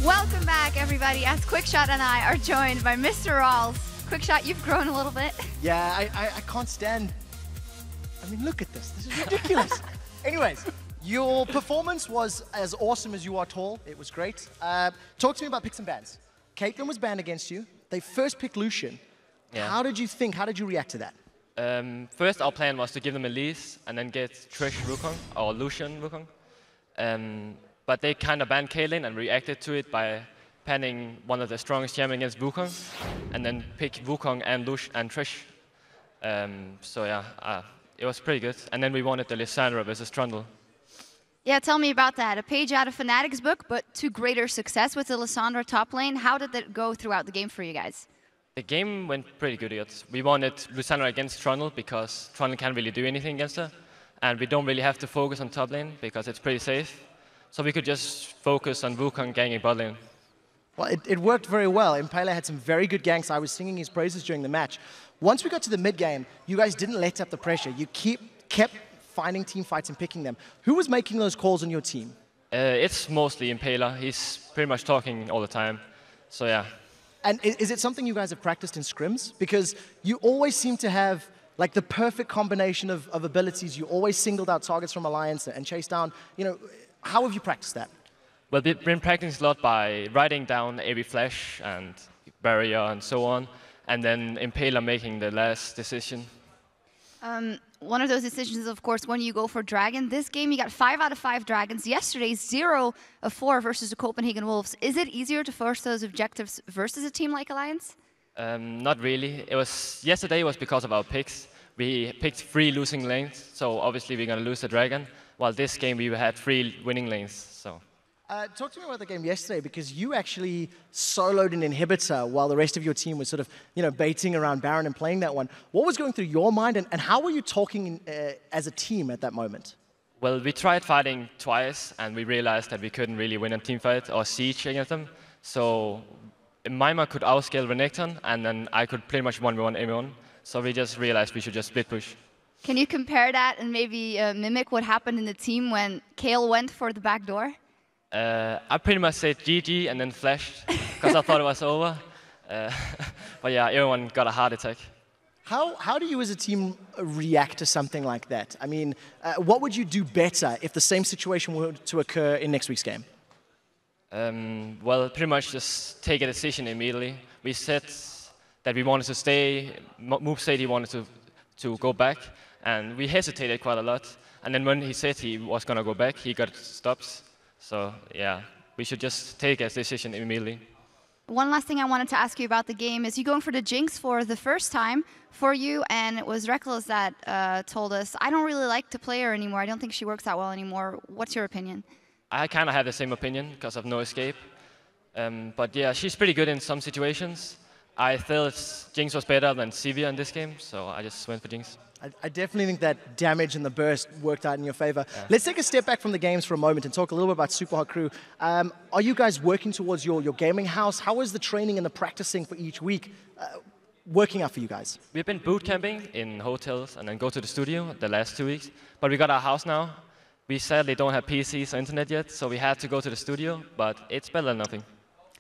Welcome back, everybody, as Quickshot and I are joined by Mr. Rawls. Quickshot, you've grown a little bit. Yeah, I can't stand... I mean, look at this. This is ridiculous. Anyways, your performance was as awesome as you are tall. It was great. Talk to me about picks and bans. Caitlyn was banned against you. They first picked Lucian. Yeah. How did you react to that? First, our plan was to give them Elise and then get Trish Wukong, or Lucian Wukong. But they kind of banned Caitlyn and reacted to it by panning one of the strongest champions against Wukong, and then pick Wukong and Trish. So yeah, it was pretty good. And then we wanted the Lissandra versus Trundle. Yeah, tell me about that. A page out of Fnatic's book, but to greater success with the Lissandra top lane. How did that go throughout the game for you guys? The game went pretty good. We wanted Lissandra against Trundle because Trundle can't really do anything against her. And we don't really have to focus on top lane because it's pretty safe. So we could just focus on Wukong ganking bot lane. Well, it worked very well. Impala had some very good ganks. I was singing his praises during the match. Once we got to the mid game, you guys didn't let up the pressure. You kept finding team fights and picking them. Who was making those calls on your team? It's mostly Impala. He's pretty much talking all the time. So yeah. And is it something you guys have practiced in scrims? Because you always seem to have like the perfect combination of abilities. You always singled out targets from Alliance and chased down. You know, how have you practiced that? Well, we've been practicing a lot by writing down every flash and barrier and so on, and then Impala making the last decision. One of those decisions is, of course, when you go for Dragon. This game, you got 5 out of 5 Dragons. Yesterday, 0 of 4 versus the Copenhagen Wolves. Is it easier to force those objectives versus a team like Alliance? Not really. Yesterday was because of our picks. We picked 3 losing lanes, so obviously we're going to lose the Dragon. While this game, we had 3 winning lanes. So. Talk to me about the game yesterday, because you actually soloed an inhibitor while the rest of your team was sort of, baiting around Baron and playing that one. What was going through your mind, and how were you talking as a team at that moment? Well, we tried fighting twice, and we realized that we couldn't really win a team fight or siege against them. So Mima could outscale Renekton, and then I could pretty much 1v1 everyone. So we just realized we should just split push. Can you compare that and maybe mimic what happened in the team when Kayle went for the back door? I pretty much said GG and then flashed because I thought it was over. But yeah, everyone got a heart attack. How do you as a team react to something like that? I mean, what would you do better if the same situation were to occur in next week's game? Well, pretty much just take a decision immediately. We said that we wanted to stay. Moop said he wanted to go back, and we hesitated quite a lot. And then when he said he was going to go back, he got stops. So yeah, we should just take a decision immediately. One last thing I wanted to ask you about the game is you going for the Jinx for the first time for you, and it was Reckless that told us, I don't really like to play her anymore. I don't think she works that well anymore. What's your opinion? I kind of have the same opinion because of No Escape. But yeah, she's pretty good in some situations. I felt Jinx was better than Sivir in this game, so I just went for Jinx. I definitely think that damage and the burst worked out in your favor. Yeah. Let's take a step back from the games for a moment and talk a little bit about Super Hot Crew. Are you guys working towards your gaming house? How is the training and the practicing for each week working out for you guys? We've been boot camping in hotels and then go to the studio the last 2 weeks. But we got our house now. We sadly don't have PCs or internet yet, so we had to go to the studio, but it's better than nothing.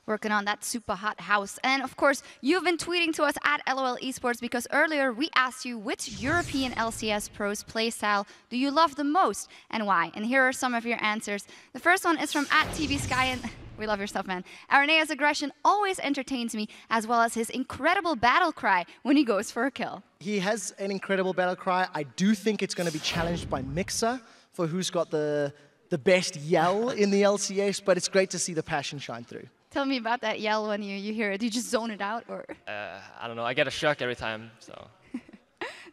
Working on that super hot house. And of course, you've been tweeting to us at LOL Esports because earlier we asked you which European LCS pros playstyle do you love the most and why? And here are some of your answers. The first one is from @TVSky, and we love your stuff, man. Arenea's aggression always entertains me, as well as his incredible battle cry when he goes for a kill. He has an incredible battle cry. I do think it's going to be challenged by Mixer for who's got the best yell in the LCS, but it's great to see the passion shine through. Tell me about that yell when you hear it. Do you just zone it out, or? I don't know. I get a shock every time, so.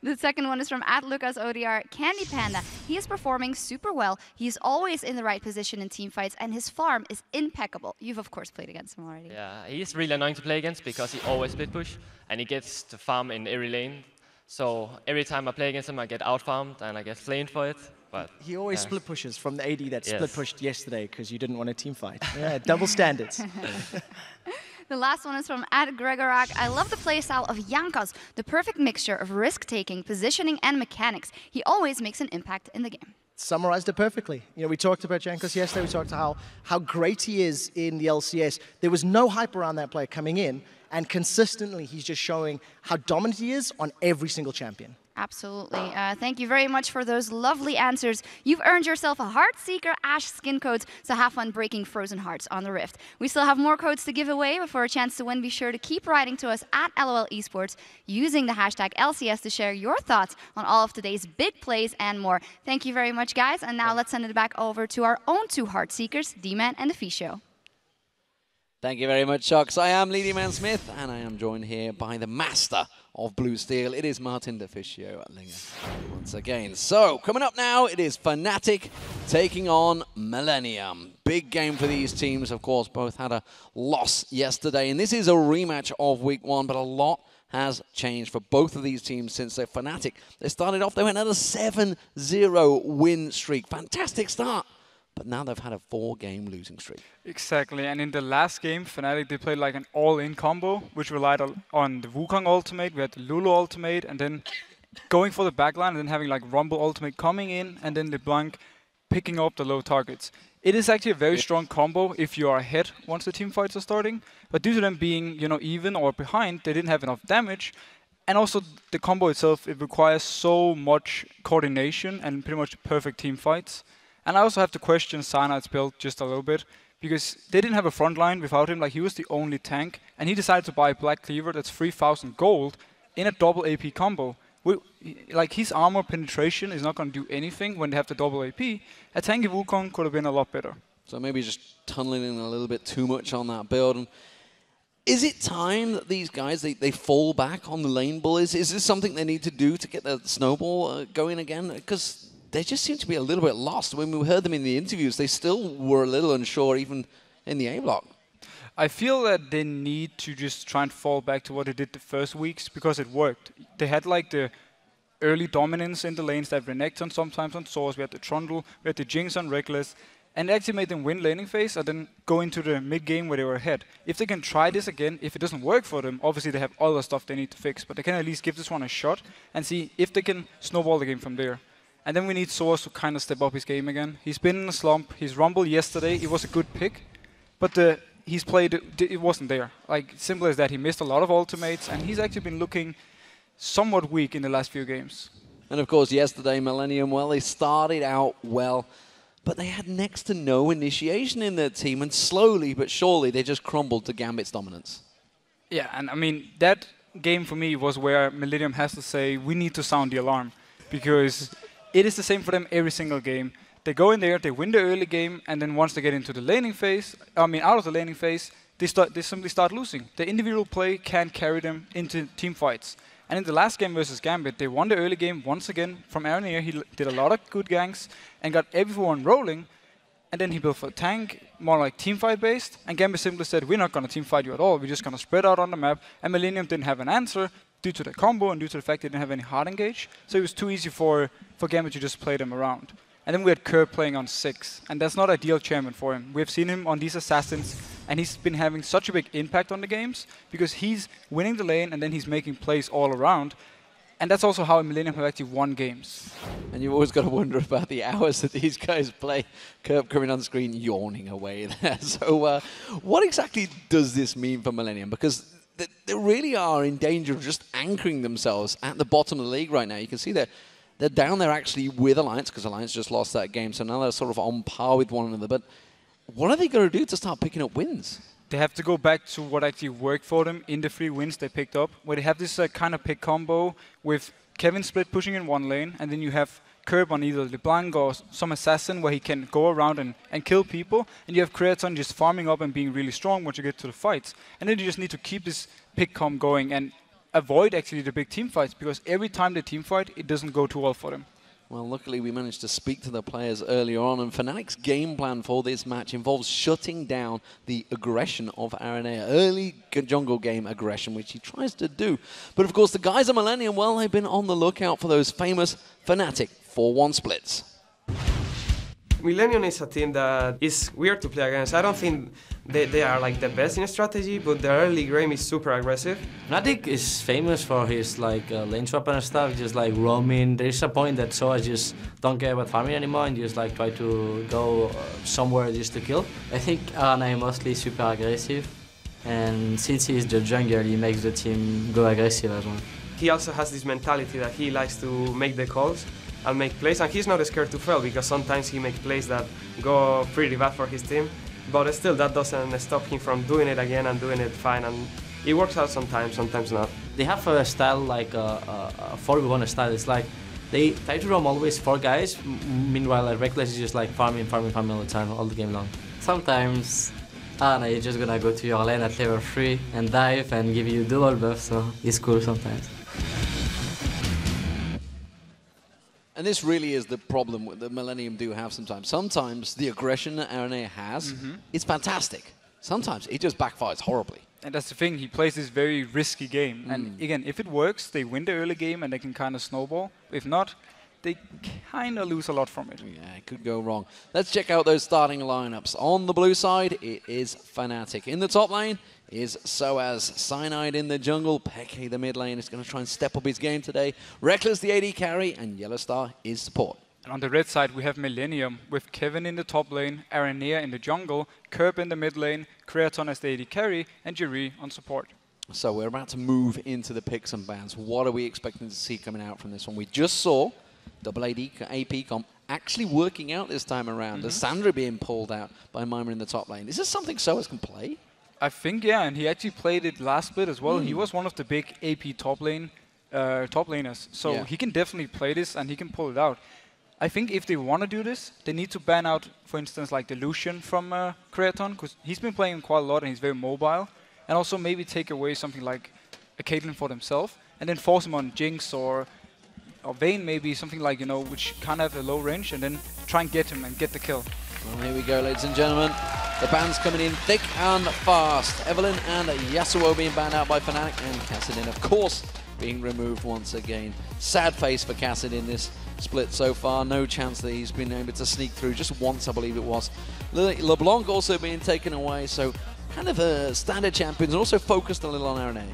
The second one is from @LucasODR. Candy Panda. He is performing super well. He's always in the right position in team fights, and his farm is impeccable. You've, of course, played against him already. Yeah, he's really annoying to play against because he always split push, and he gets to farm in every lane. So every time I play against him, I get out-farmed, and I get flamed for it. But he always split pushes from the AD that split pushed yesterday because you didn't want a team fight. Yeah, double standards. The last one is from @Gregorak. I love the playstyle of Jankos, the perfect mixture of risk-taking, positioning, and mechanics. He always makes an impact in the game. summarized it perfectly. You know, we talked about Jankos yesterday. We talked about how great he is in the LCS. There was no hype around that player coming in, and consistently he's just showing how dominant he is on every single champion. Absolutely. Thank you very much for those lovely answers. You've earned yourself a Heartseeker Ash skin code, so have fun breaking frozen hearts on the Rift. We still have more codes to give away, but for a chance to win, be sure to keep writing to us at LOL Esports using the hashtag LCS to share your thoughts on all of today's big plays and more. Thank you very much, guys. And now let's send it back over to our own two Heartseekers, D-Man and the Fisho. Thank you very much, Chucks. I am Lady Man Smith, and I am joined here by the master of Blue Steel. It is Martin Deficio at Linger once again. So, coming up now, it is Fnatic taking on Millennium. Big game for these teams. Of course, both had a loss yesterday, and this is a rematch of Week 1, but a lot has changed for both of these teams since they're Fnatic. They started off, they went on a 7-0 win streak. Fantastic start. But now they've had a 4-game losing streak. Exactly, and in the last game, Fnatic, they played like an all-in combo, which relied on the Wukong ultimate, we had the Lulu ultimate, and then going for the backline, and then having like Rumble ultimate coming in, and then LeBlanc picking up the low targets. It is actually a very strong combo if you are ahead once the team fights are starting, but due to them being, you know, even or behind, they didn't have enough damage. And also the combo itself, it requires so much coordination and pretty much perfect team fights. And I also have to question Cyanide build just a little bit, because they didn't have a front line without him. Like, he was the only tank, and he decided to buy Black Cleaver that's 3,000 gold in a double AP combo. Like, his armor penetration is not going to do anything when they have the double AP. A tanky Wukong could have been a lot better. So maybe just tunneling in a little bit too much on that build. And is it time that these guys, they fall back on the lane bullies? Is this something they need to do to get the snowball going again? Because they just seem to be a little bit lost. When we heard them in the interviews, they still were a little unsure, even in the A block. I feel that they need to just try and fall back to what they did the first weeks, because it worked. They had like the early dominance in the lanes that Renekton sometimes on Source, we had the Trundle, we had the Jinx on Reckless, and it actually made them win laning phase and then go into the mid game where they were ahead. If they can try this again, if it doesn't work for them, obviously they have other stuff they need to fix, but they can at least give this one a shot and see if they can snowball the game from there. And then we need Source to kind of step up his game again. He's been in a slump. His Rumble yesterday, it was a good pick, but he's played, it wasn't there. Like, simple as that. He missed a lot of ultimates, and he's actually been looking somewhat weak in the last few games. And of course, yesterday, Millennium, well, they started out well, but they had next to no initiation in their team, and slowly but surely they just crumbled to Gambit's dominance. Yeah, and I mean, that game for me was where Millennium has to say, we need to sound the alarm, because it is the same for them every single game. They go in there, they win the early game, and then once they get into the laning phase, out of the laning phase, they simply start losing. The individual play can't carry them into team fights. And in the last game versus Gambit, they won the early game once again from Aranir. He did a lot of good ganks and got everyone rolling. And then he built for a tank, more like teamfight based. And Gambit simply said, we're not going to teamfight you at all. We're just going to spread out on the map. And Millennium didn't have an answer due to the combo and due to the fact they didn't have any hard engage. So it was too easy for Gambit to just play them around. And then we had Kerr playing on 6. And that's not ideal champion for him. We've seen him on these assassins, and he's been having such a big impact on the games because he's winning the lane and then he's making plays all around. And that's also how Millennium have actually won games. And you've always got to wonder about the hours that these guys play. Kerb coming on screen, yawning away there. So what exactly does this mean for Millennium? Because they really are in danger of just anchoring themselves at the bottom of the league right now. You can see that they're down there actually with Alliance, because Alliance just lost that game. So now they're sort of on par with one another. But what are they going to do to start picking up wins? They have to go back to what actually worked for them in the 3 wins they picked up, where they have this kind of pick combo with Kevin Split pushing in one lane, and then you have Kerb on either LeBlanc or some assassin where he can go around and kill people, and you have Creaton just farming up and being really strong once you get to the fights. And then you just need to keep this pick comp going and avoid actually the big team fights, because every time they team fight, it doesn't go too well for them. Well, luckily we managed to speak to the players earlier on, and Fnatic's game plan for this match involves shutting down the aggression of Aranea. Early jungle game aggression, which he tries to do. But of course, the guys at Millennium, well, they've been on the lookout for those famous Fnatic 4-1 splits. Millennium is a team that is weird to play against. I don't think they are like the best in strategy, but their early game is super aggressive. Fnatic is famous for his lane swap and stuff, just like roaming. There's a point that Soa just don't care about farming anymore and just like try to go somewhere just to kill. I think Arna is mostly super aggressive, and since he's the jungler, he makes the team go aggressive as well. He also has this mentality that he likes to make the calls and make plays, and he's not scared to fail because sometimes he makes plays that go pretty bad for his team, but still that doesn't stop him from doing it again and doing it fine, and it works out sometimes, sometimes not. They have a style like a 4v1 style. It's like they try to roam always 4 guys, meanwhile like Reckless is just like farming all the time, all the game long. Sometimes Arna is just gonna go to your lane at level 3 and dive and give you double buff, so it's cool sometimes. And this really is the problem that Millennium do have sometimes. Sometimes the aggression that RNA has is fantastic. Sometimes it just backfires horribly. And that's the thing, he plays this very risky game. And again, if it works, they win the early game and they can kind of snowball. If not, they kind of lose a lot from it. Yeah, it could go wrong. Let's check out those starting lineups. On the blue side, it is Fnatic. In the top lane is Soaz. Cyanide in the jungle. Peke, the mid lane, is going to try and step up his game today. Reckless, the AD carry, and Yellowstar is support. And on the red side, we have Millennium with Kevin in the top lane, Aranea in the jungle, Kerb in the mid lane, Creaton as the AD carry, and Jerry on support. So we're about to move into the picks and bans. What are we expecting to see coming out from this one? We just saw double AP comp actually working out this time around. As Sandra being pulled out by Mima in the top lane. Is this something Soaz can play? I think, yeah, and he actually played it last split as well. He was one of the big AP top laners, so he can definitely play this and he can pull it out. I think if they want to do this, they need to ban out, for instance, like the Lucian from Creaton, because he's been playing quite a lot and he's very mobile. And also maybe take away something like a Caitlyn for themselves, and then force him on Jinx or Vayne maybe, something like, you know, which kind of have a low range, and then try and get him and get the kill. Well, here we go, ladies and gentlemen. The bans coming in thick and fast. Evelyn and Yasuo being banned out by Fnatic, and Kassadin, of course, being removed once again. Sad face for Kassadin this split so far. No chance that he's been able to sneak through. Just once, I believe it was. LeBlanc also being taken away, so kind of a standard champions, and also focused a little on RNA.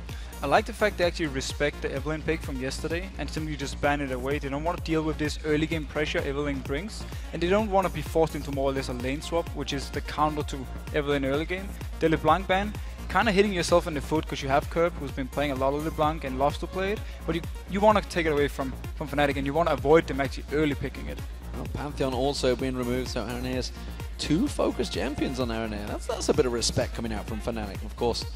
I like the fact they actually respect the Evelyn pick from yesterday and simply just ban it away. They don't want to deal with this early game pressure Evelyn brings, and they don't want to be forced into more or less a lane swap, which is the counter to Evelyn early game. The LeBlanc ban, kind of hitting yourself in the foot because you have Kerb, who's been playing a lot of LeBlanc and loves to play it, but you want to take it away from Fnatic, and you want to avoid them actually early picking it. Well, Pantheon also being removed, so RNA has 2 focused champions on RNA. That's a bit of respect coming out from Fnatic, of course.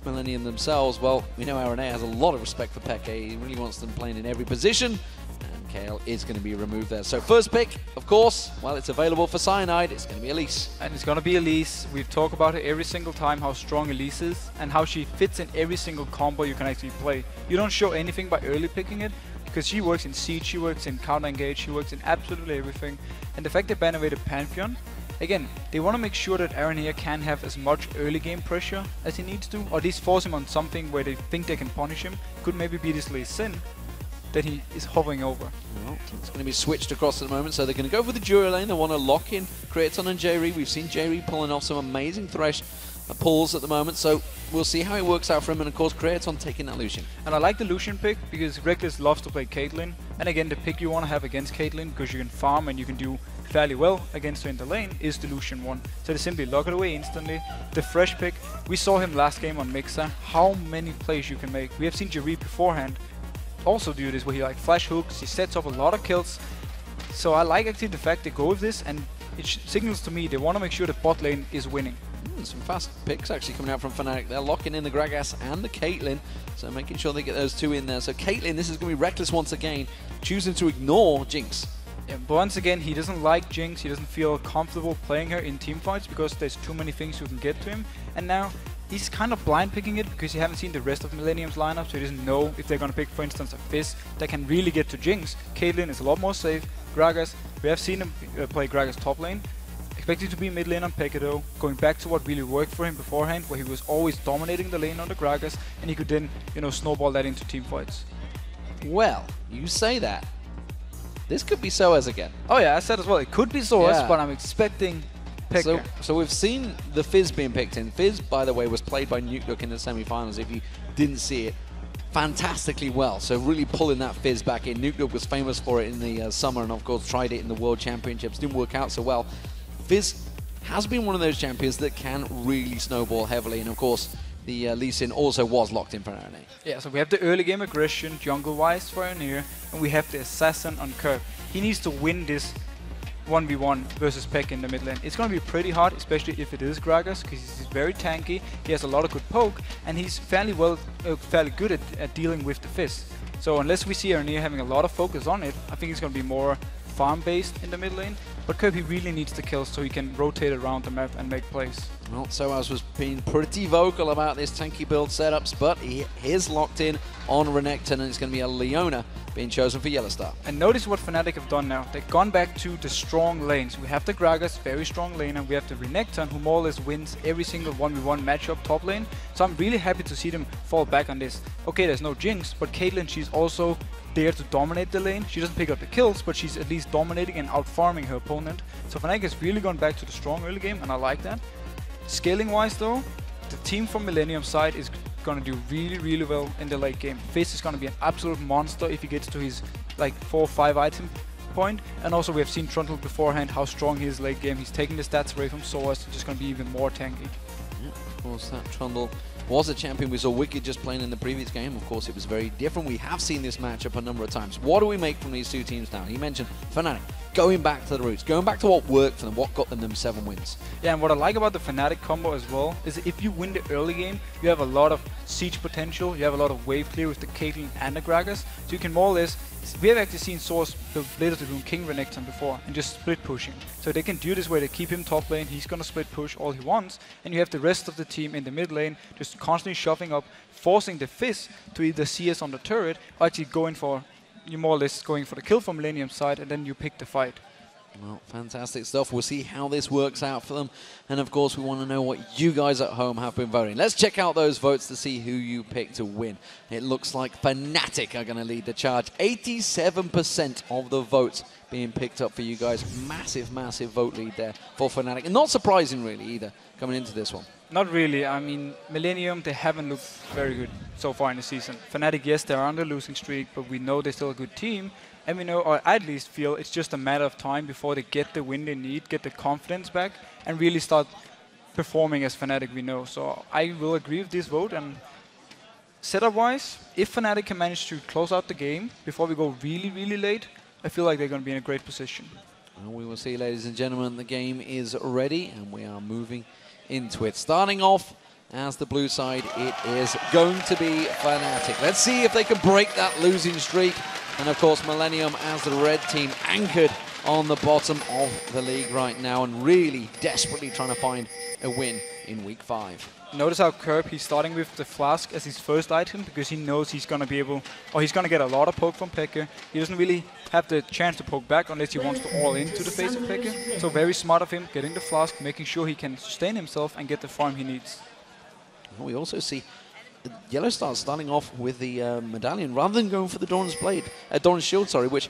Millennium themselves, well, we know RNA has a lot of respect for Peke. He really wants them playing in every position, and KL is going to be removed there. So first pick, of course, while it's available for Cyanide, it's going to be Elise. And it's going to be Elise. We've talked about it every single time, how strong Elise is, and how she fits in every single combo you can actually play. You don't show anything by early picking it, because she works in Siege, she works in Counter Engage, she works in absolutely everything. And the fact they ban away the Pantheon, again, they want to make sure that Aaron here can have as much early game pressure as he needs to, or at least force him on something where they think they can punish him. Could maybe be this Lee Sin that he is hovering over. Well, it's going to be switched across at the moment, so they're going to go for the Jury lane. They want to lock in Creaton and Jerry. We've seen Jerry pulling off some amazing Thresh pulls at the moment, so we'll see how it works out for him, and of course Creaton taking that Lucian. And I like the Lucian pick because Reckless loves to play Caitlyn, and again, the pick you want to have against Caitlyn, because you can farm and you can do fairly well against her in the lane, is the Lucian one. So they simply lock it away instantly. The Thresh pick, we saw him last game on Mixer, how many plays you can make. We have seen Jerry beforehand also do this, where he like flash hooks, he sets up a lot of kills. So I like actually the fact they go with this, and it signals to me they want to make sure the bot lane is winning. Some fast picks actually coming out from Fnatic. They're locking in the Gragas and the Caitlyn, so making sure they get those 2 in there. So Caitlyn, this is going to be Reckless once again, choosing to ignore Jinx. Yeah, but once again, he doesn't like Jinx, he doesn't feel comfortable playing her in teamfights because there's too many things you can get to him. And now he's kind of blind picking it because he haven't seen the rest of Millennium's lineup, so he doesn't know if they're going to pick, for instance, a Fizz that can really get to Jinx. Caitlyn is a lot more safe. Gragas, we have seen him play Gragas top lane. Expected to be mid lane on Peke, going back to what really worked for him beforehand, where he was always dominating the lane on the Gragas, and he could then, you know, snowball that into teamfights. Well, you say that, This could be Soaz again. Oh yeah, I said as well, it could be Soaz, Yeah. but I'm expecting Pekka. So we've seen the Fizz being picked in. Fizz, by the way, was played by Nuke in the semi-finals, if you didn't see it, fantastically well. So really pulling that Fizz back in. Nuke was famous for it in the summer, and of course tried it in the World Championships. Didn't work out so well. Fizz has been one of those champions that can really snowball heavily, and of course the Lee Sin also was locked in for Arane. Yeah, so we have the early game aggression, jungle-wise for Anir, and we have the assassin on Curb. He needs to win this 1v1 versus Pekka in the mid lane. It's going to be pretty hard, especially if it is Gragas, because he's very tanky, he has a lot of good poke, and he's fairly good at dealing with the Fizz. So unless we see Arane having a lot of focus on it, I think it's going to be more farm-based in the mid lane. But Kirby really needs the kills so he can rotate around the map and make plays. Well, Soaz was being pretty vocal about this tanky build setups, but he is locked in on Renekton, and it's going to be a Leona being chosen for Yellowstar. And notice what Fnatic have done now. They've gone back to the strong lanes. We have the Gragas, very strong lane, and we have the Renekton, who more or less wins every single 1v1 matchup top lane. So I'm really happy to see them fall back on this. Okay, there's no Jinx, but Caitlyn, she's also there to dominate the lane. She doesn't pick up the kills, but she's at least dominating and out-farming her opponent. So Fnatic has really gone back to the strong early game, and I like that. Scaling-wise though, the team from Millennium side is going to do really, really well in the late game. Fizz is going to be an absolute monster if he gets to his like 4 or 5 item point. And also we have seen Trundle beforehand, how strong he is late game. He's taking the stats away from Soaz, so just going to be even more tanky. Yeah, of course, that Trundle was a champion. We saw Wicked just playing in the previous game. Of course, it was very different. We have seen this matchup a number of times. What do we make from these two teams now? You mentioned Fnatic going back to the roots, going back to what worked for them, what got them 7 wins. Yeah, and what I like about the Fnatic combo as well is if you win the early game, you have a lot of siege potential, you have a lot of wave clear with the Caitlyn and the Gragas, so you can more or less, we have actually seen Source build Blader to do King Renekton before and just split pushing. So they can do this where they keep him top lane, he's gonna split push all he wants, and you have the rest of the team in the mid lane just constantly shoving up, forcing the Fizz to either CS on the turret or actually going for, you're more or less going for the kill from Millennium side, and then you pick the fight. Well, fantastic stuff. We'll see how this works out for them. And of course, we want to know what you guys at home have been voting. Let's check out those votes to see who you picked to win. It looks like Fnatic are going to lead the charge. 87% of the votes being picked up for you guys. Massive, massive vote lead there for Fnatic. And not surprising, really, either, coming into this one. Not really. I mean, Millennium, they haven't looked very good so far in the season. Fnatic, yes, they're on the losing streak, but we know they're still a good team. And we know, or at least feel, it's just a matter of time before they get the win they need, get the confidence back, and really start performing as Fnatic we know. So I will agree with this vote. And setup-wise, if Fnatic can manage to close out the game before we go really, really late, I feel like they're going to be in a great position. Well, we will see, ladies and gentlemen, the game is ready, and we are moving into it. Starting off as the blue side, it is going to be Fnatic. Let's see if they can break that losing streak. And of course, Millennium as the red team anchored on the bottom of the league right now and really desperately trying to find a win in week 5. Notice how Curb, he's starting with the Flask as his first item because he knows he's going to be able, or he's going to get a lot of poke from Pekka. He doesn't really have the chance to poke back unless he wants to all into the face of Pekka. So very smart of him, getting the Flask, making sure he can sustain himself and get the farm he needs. We also see Yellowstar starting off with the medallion rather than going for the Doran's Blade, Doran's Shield, sorry, which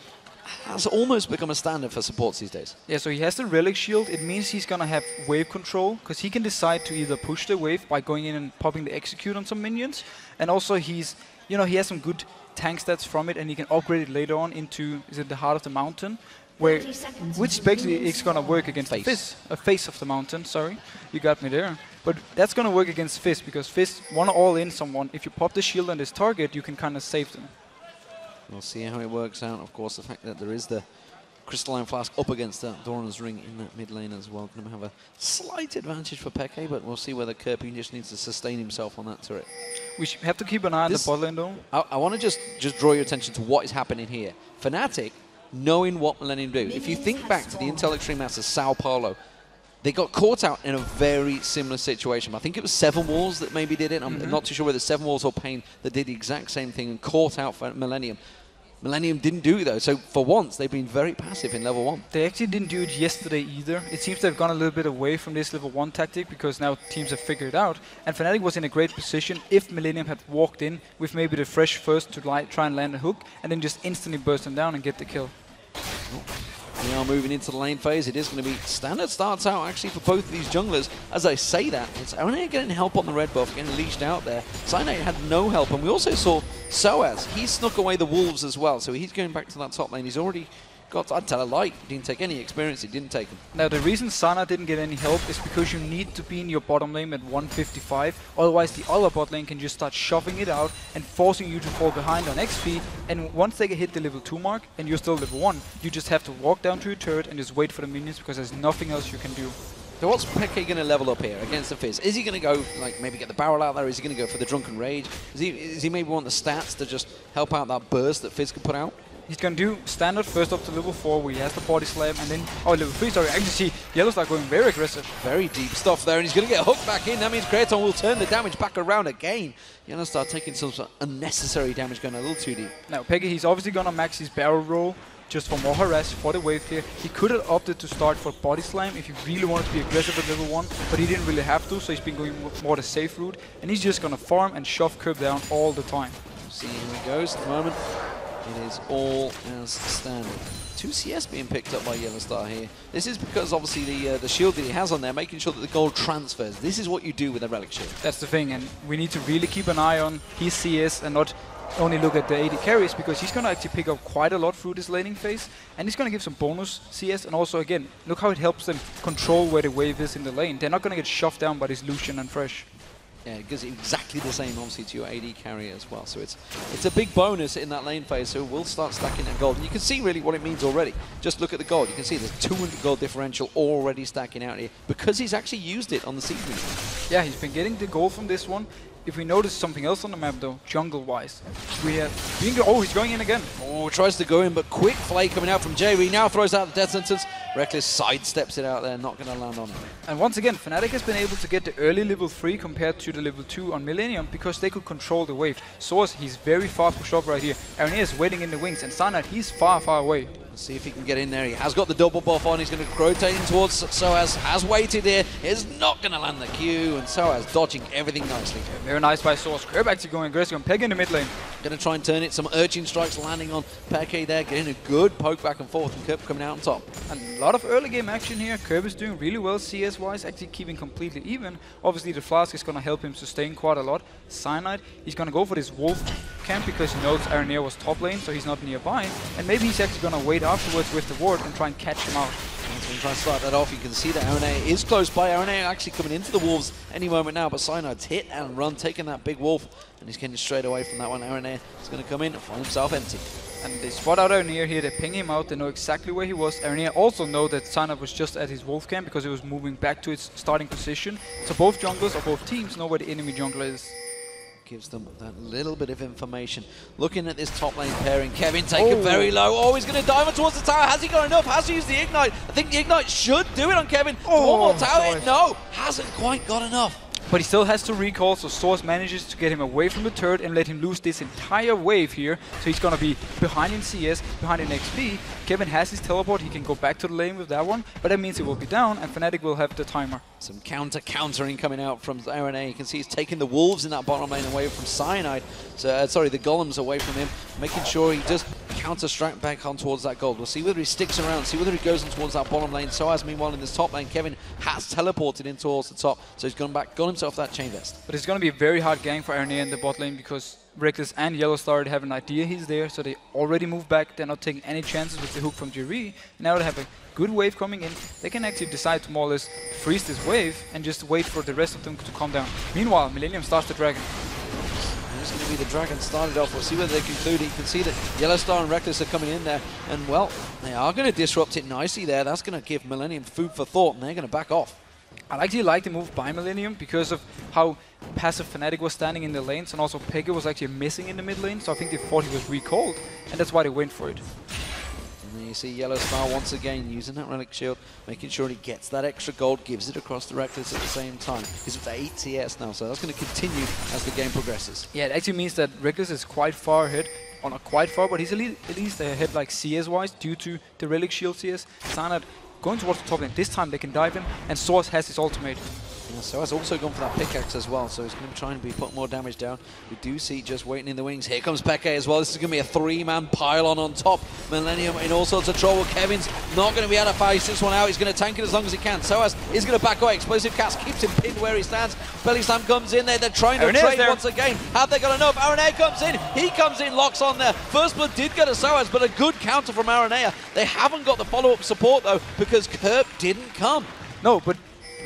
has almost become a standard for supports these days. Yeah, so he has the Relic Shield. It means he's going to have wave control because he can decide to either push the wave by going in and popping the Execute on some minions, and also he's, you know, he has some good tank stats from it, and he can upgrade it later on into, is it the Heart of the Mountain? Where, which basically is going to work against Fizz. Face of the mountain, sorry. You got me there. But that's going to work against Fizz, because Fizz want to all in someone. If you pop the shield on this target, you can kind of save them. We'll see how it works out. Of course, the fact that there is the Crystalline Flask up against Doran's Ring in that mid lane as well. Going to have a slight advantage for Peke, but we'll see whether Kirby just needs to sustain himself on that turret. We have to keep an eye on the bot lane, though. I want to just draw your attention to what is happening here. Fnatic, knowing what Millennium do. If you think back to the Intel Extreme Masters Sao Paulo, they got caught out in a very similar situation. I think it was Seven Walls that maybe did it. I'm not too sure whether Seven Walls or Pain that did the exact same thing and caught out for Millennium. Millennium didn't do it though, so for once they've been very passive in level 1. They actually didn't do it yesterday either. It seems they've gone a little bit away from this level 1 tactic because now teams have figured it out. And Fnatic was in a great position if Millennium had walked in with maybe the fresh first to try and land a hook and then just instantly burst them down and get the kill. We are moving into the lane phase. It is going to be standard starts out actually for both of these junglers. As I say that, it's only getting help on the red buff, getting leashed out there. Cyanide had no help, and we also saw Soaz. He snuck away the wolves as well, so he's going back to that top lane. He's already got, I'd tell a lie, he didn't take any experience, he didn't take him. Now the reason Sana didn't get any help is because you need to be in your bottom lane at 155, otherwise the other bot lane can just start shoving it out and forcing you to fall behind on XP, and once they hit the level 2 mark and you're still level 1, you just have to walk down to your turret and just wait for the minions because there's nothing else you can do. So what's Peke going to level up here against the Fizz? Is he going to go, like, maybe get the barrel out there? Is he going to go for the Drunken Rage? Is he maybe want the stats to just help out that burst that Fizz could put out? He's going to do standard first up to level 4 where he has the body slam, and then, level 3, sorry, actually see Yellowstar going very aggressive. Very deep stuff there, and he's going to get hooked back in. That means Kraton will turn the damage back around again. Yellowstar taking some unnecessary damage, going a little too deep. Now Peggy, he's obviously going to max his barrel roll just for more harass for the wave clear. He could have opted to start for body slam if he really wanted to be aggressive at level 1, but he didn't really have to, so he's been going more the safe route, and he's just going to farm and shove Curb down all the time. See how he goes at the moment. It is all as standard. 2 CS being picked up by Yellowstar here. This is because obviously the shield that he has on there, making sure that the gold transfers. This is what you do with a relic shield. That's the thing, and we need to really keep an eye on his CS and not only look at the AD carries, because he's going to actually pick up quite a lot through this laning phase, and he's going to give some bonus CS, and also again, look how it helps them control where the wave is in the lane. They're not going to get shoved down by this Lucian and Fresh. Yeah, it gives exactly the same, obviously, to your AD carrier as well. So it's a big bonus in that lane phase, so we'll start stacking that gold. And you can see really what it means already. Just look at the gold. You can see there's 200 gold differential already stacking out here because he's actually used it on the siege mission. Yeah, he's been getting the gold from this one. If we notice something else on the map though, jungle-wise, we have Bingo. Oh, he's going in again. Oh, tries to go in, but quick flay coming out from JB. Now throws out the death sentence. Reckless sidesteps it out there, not going to land on it. And once again, Fnatic has been able to get the early level 3 compared to the level 2 on Millennium because they could control the wave. Source, he's very far pushed up right here. Aranea is waiting in the wings, and Cyanide, he's far, far away. Let's see if he can get in there. He has got the double buff on. He's going to rotate in towards Soaz. Has waited here. Is not going to land the Q, and Soaz dodging everything nicely. Very nice by Source. Curb actually going aggressive on Peg in the mid lane. Going to try and turn it. Some urchin strikes landing on Peke there, getting a good poke back and forth, and Curb coming out on top. And a lot of early game action here. Curb is doing really well CS-wise, actually keeping completely even. Obviously, the Flask is going to help him sustain quite a lot. Cyanide, he's going to go for this Wolf camp because he knows Aranea was top lane, so he's not nearby. And maybe he's actually going to wait afterwards with the ward and try and catch him out. So when you try to start that off, you can see that Aranea is close by. Aranea actually coming into the wolves any moment now, but Cyanide's hit and run, taking that big wolf, and he's getting straight away from that one. Aranea is going to come in and find himself empty. And they spot out Aranea here, they ping him out, they know exactly where he was. Aranea also know that Cyanide was just at his wolf camp because it was moving back to its starting position. So both junglers or both teams know where the enemy jungler is. Gives them that little bit of information. Looking at this top lane pairing, Kevin taken very low. Oh, he's going to dive towards the tower. Has he got enough? Has he used the Ignite? I think the Ignite should do it on Kevin. One more tower. No, hasn't quite got enough. But he still has to recall, so Source manages to get him away from the turret and let him lose this entire wave here. So he's going to be behind in CS, behind in XP. Kevin has his teleport, he can go back to the lane with that one, but that means he will be down and Fnatic will have the timer. Some countering coming out from Aranea. You can see he's taking the wolves in that bottom lane away from Cyanide. So, sorry, the golems away from him, making sure he just counter-strike back on towards that gold. We'll see whether he sticks around, see whether he goes in towards that bottom lane. So as meanwhile in this top lane, Kevin has teleported in towards the top, so he's gone back, got himself that chain vest. But it's going to be a very hard gang for Aranea in the bot lane because Reckless and Yellowstar have an idea he's there, so they already move back. They're not taking any chances with the hook from Jiri. Now they have a good wave coming in. They can actually decide to more or less freeze this wave and just wait for the rest of them to calm down. Meanwhile, Millennium starts the dragon. It's going to be the dragon started off. We'll see whether they conclude it. You can see that Yellowstar and Reckless are coming in there, and well, they are going to disrupt it nicely there. That's going to give Millennium food for thought, and they're going to back off. I actually like the move by Millennium because of how passive Fnatic was standing in the lanes, and also Pega was actually missing in the mid lane, so I think they thought he was recalled, and that's why they went for it. And then you see Yellowstar once again using that relic shield, making sure he gets that extra gold, gives it across the Reckless at the same time. He's up to 8 CS now, so that's going to continue as the game progresses. Yeah, it actually means that Reckless is quite far ahead. Or not quite far, but he's at least ahead like CS-wise due to the relic shield CS. Cyanide going towards the top lane. This time they can dive him, and Source has his ultimate. Yeah, so has also gone for that pickaxe as well, so he's going to try and be putting more damage down. We do see just waiting in the wings. Here comes Peke as well. This is going to be a 3-man pylon on top. Millennium in all sorts of trouble. Kevin's not going to be able to face this one out. He's going to tank it as long as he can. Soaz is going to back away. Explosive Cast keeps him pinned where he stands. Belly Slam comes in there. They're trying to trade once again. Have they got enough? Aranea comes in. He comes in, locks on there. First blood did go to Soaz, but a good counter from Aranea. They haven't got the follow-up support though, because Kerp didn't come. No, but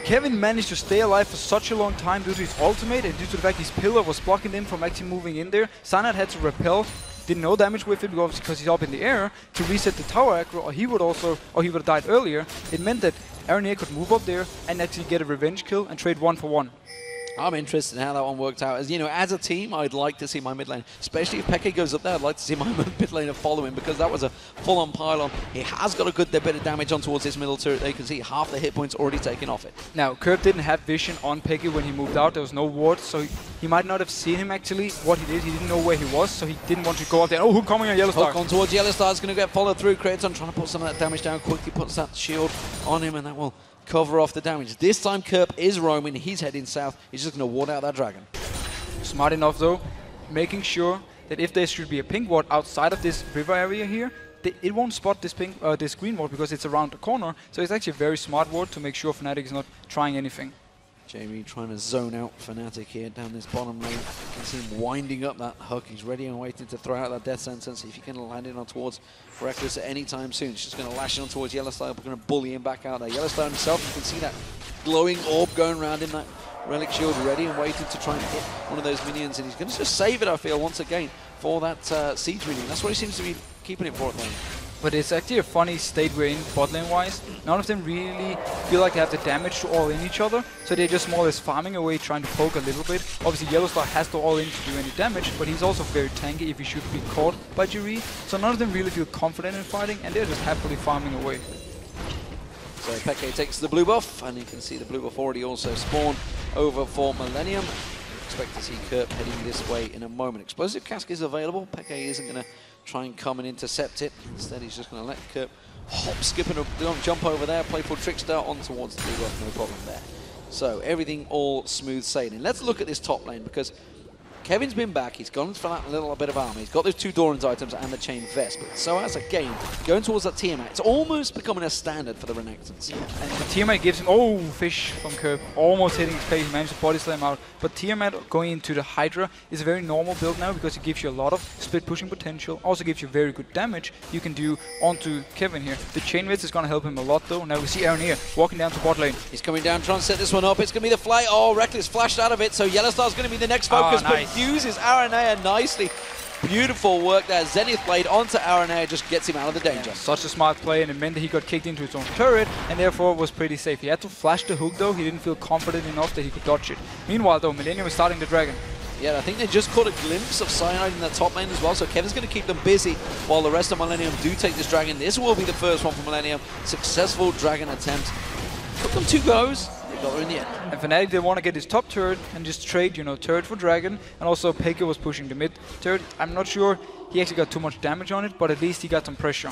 Kevin managed to stay alive for such a long time due to his ultimate and due to the fact his pillar was blocking him from actually moving in there. Sanad had to repel, did no damage with it because he's up in the air to reset the tower aggro, or he would have died earlier. It meant that Aranea could move up there and actually get a revenge kill and trade 1-for-1. I'm interested in how that one worked out. As you know, as a team, I'd like to see my mid lane, especially if Peke goes up there, I'd like to see my mid laner follow him, because that was a full-on pylon. He has got a good bit of damage on towards this middle turret. There you can see half the hit points already taken off it. Now, Kerp didn't have vision on Peke when he moved out. There was no ward, so he might not have seen him actually. What he did, he didn't know where he was, so he didn't want to go out there. Oh, who coming on Yellow Star? Hook on towards Yellow Star is going to get followed through. Kraton trying to put some of that damage down quickly, puts that shield on him, and that will cover off the damage. This time Kerp is roaming, he's heading south, he's just going to ward out that dragon. Smart enough though, making sure that if there should be a pink ward outside of this river area here, it won't spot this this green ward because it's around the corner, so it's actually a very smart ward to make sure Fnatic is not trying anything. Jamie trying to zone out Fnatic here down this bottom lane. You can see him winding up that hook. He's ready and waiting to throw out that death sentence. If he can land it on towards Reckless at any time soon, he's just going to lash it on towards Yellowstone. We're going to bully him back out there. Yellowstone himself, you can see that glowing orb going around him, that relic shield ready and waiting to try and hit one of those minions. And he's going to just save it, I feel, once again for that siege minion. That's what he seems to be keeping it for at the moment. But it's actually a funny state we're in bot lane wise. None of them really feel like they have the damage to all in each other, so they're just more or less farming away, trying to poke a little bit. Obviously Yellowstar has to all in to do any damage, but he's also very tanky if he should be caught by Jiri. So none of them really feel confident in fighting, and they're just happily farming away. So Peke takes the blue buff, and you can see the blue buff already also spawned over for Millennium. Expect to see Kerp heading this way in a moment. Explosive Cask is available. Peke isn't going to try and come and intercept it. Instead, he's just going to let Kerp hop, skip, and jump over there. Playful Trickster on towards the blue buff, no problem there. So everything all smooth sailing. Let's look at this top lane, because Kevin's been back, he's gone for that little bit of armor, he's got those 2 Doran's items and the chain vest, but so as a game, going towards that Tiamat, it's almost becoming a standard for the Renekton's. Yeah. And the Tiamat gives him, oh, fish from Kerp, almost hitting his face, he managed to body slam out, but Tiamat going into the Hydra is a very normal build now, because it gives you a lot of split pushing potential, also gives you very good damage you can do onto Kevin here. The chain vest is going to help him a lot though. Now we see Aranea walking down to bot lane. He's coming down, trying to set this one up, it's going to be the fly, oh, Reckless flashed out of it, so Yellowstar's going to be the next focus, nice. But uses Aranea nicely. Beautiful work there. Zenith Blade onto Aranea just gets him out of the danger. Yeah, such a smart play, and it meant that he got kicked into his own turret and therefore was pretty safe. He had to flash the hook though, he didn't feel confident enough that he could dodge it. Meanwhile though, Millennium is starting the dragon. Yeah, I think they just caught a glimpse of Cyanide in that top lane as well, so Kevin's going to keep them busy while the rest of Millennium do take this dragon. This will be the first one for Millennium. Successful dragon attempt. Took them 2 goes. Got her in the end. And Fnatic, they want to get his top turret and just trade, you know, turret for dragon. And also Peke was pushing the mid turret. I'm not sure he actually got too much damage on it, but at least he got some pressure.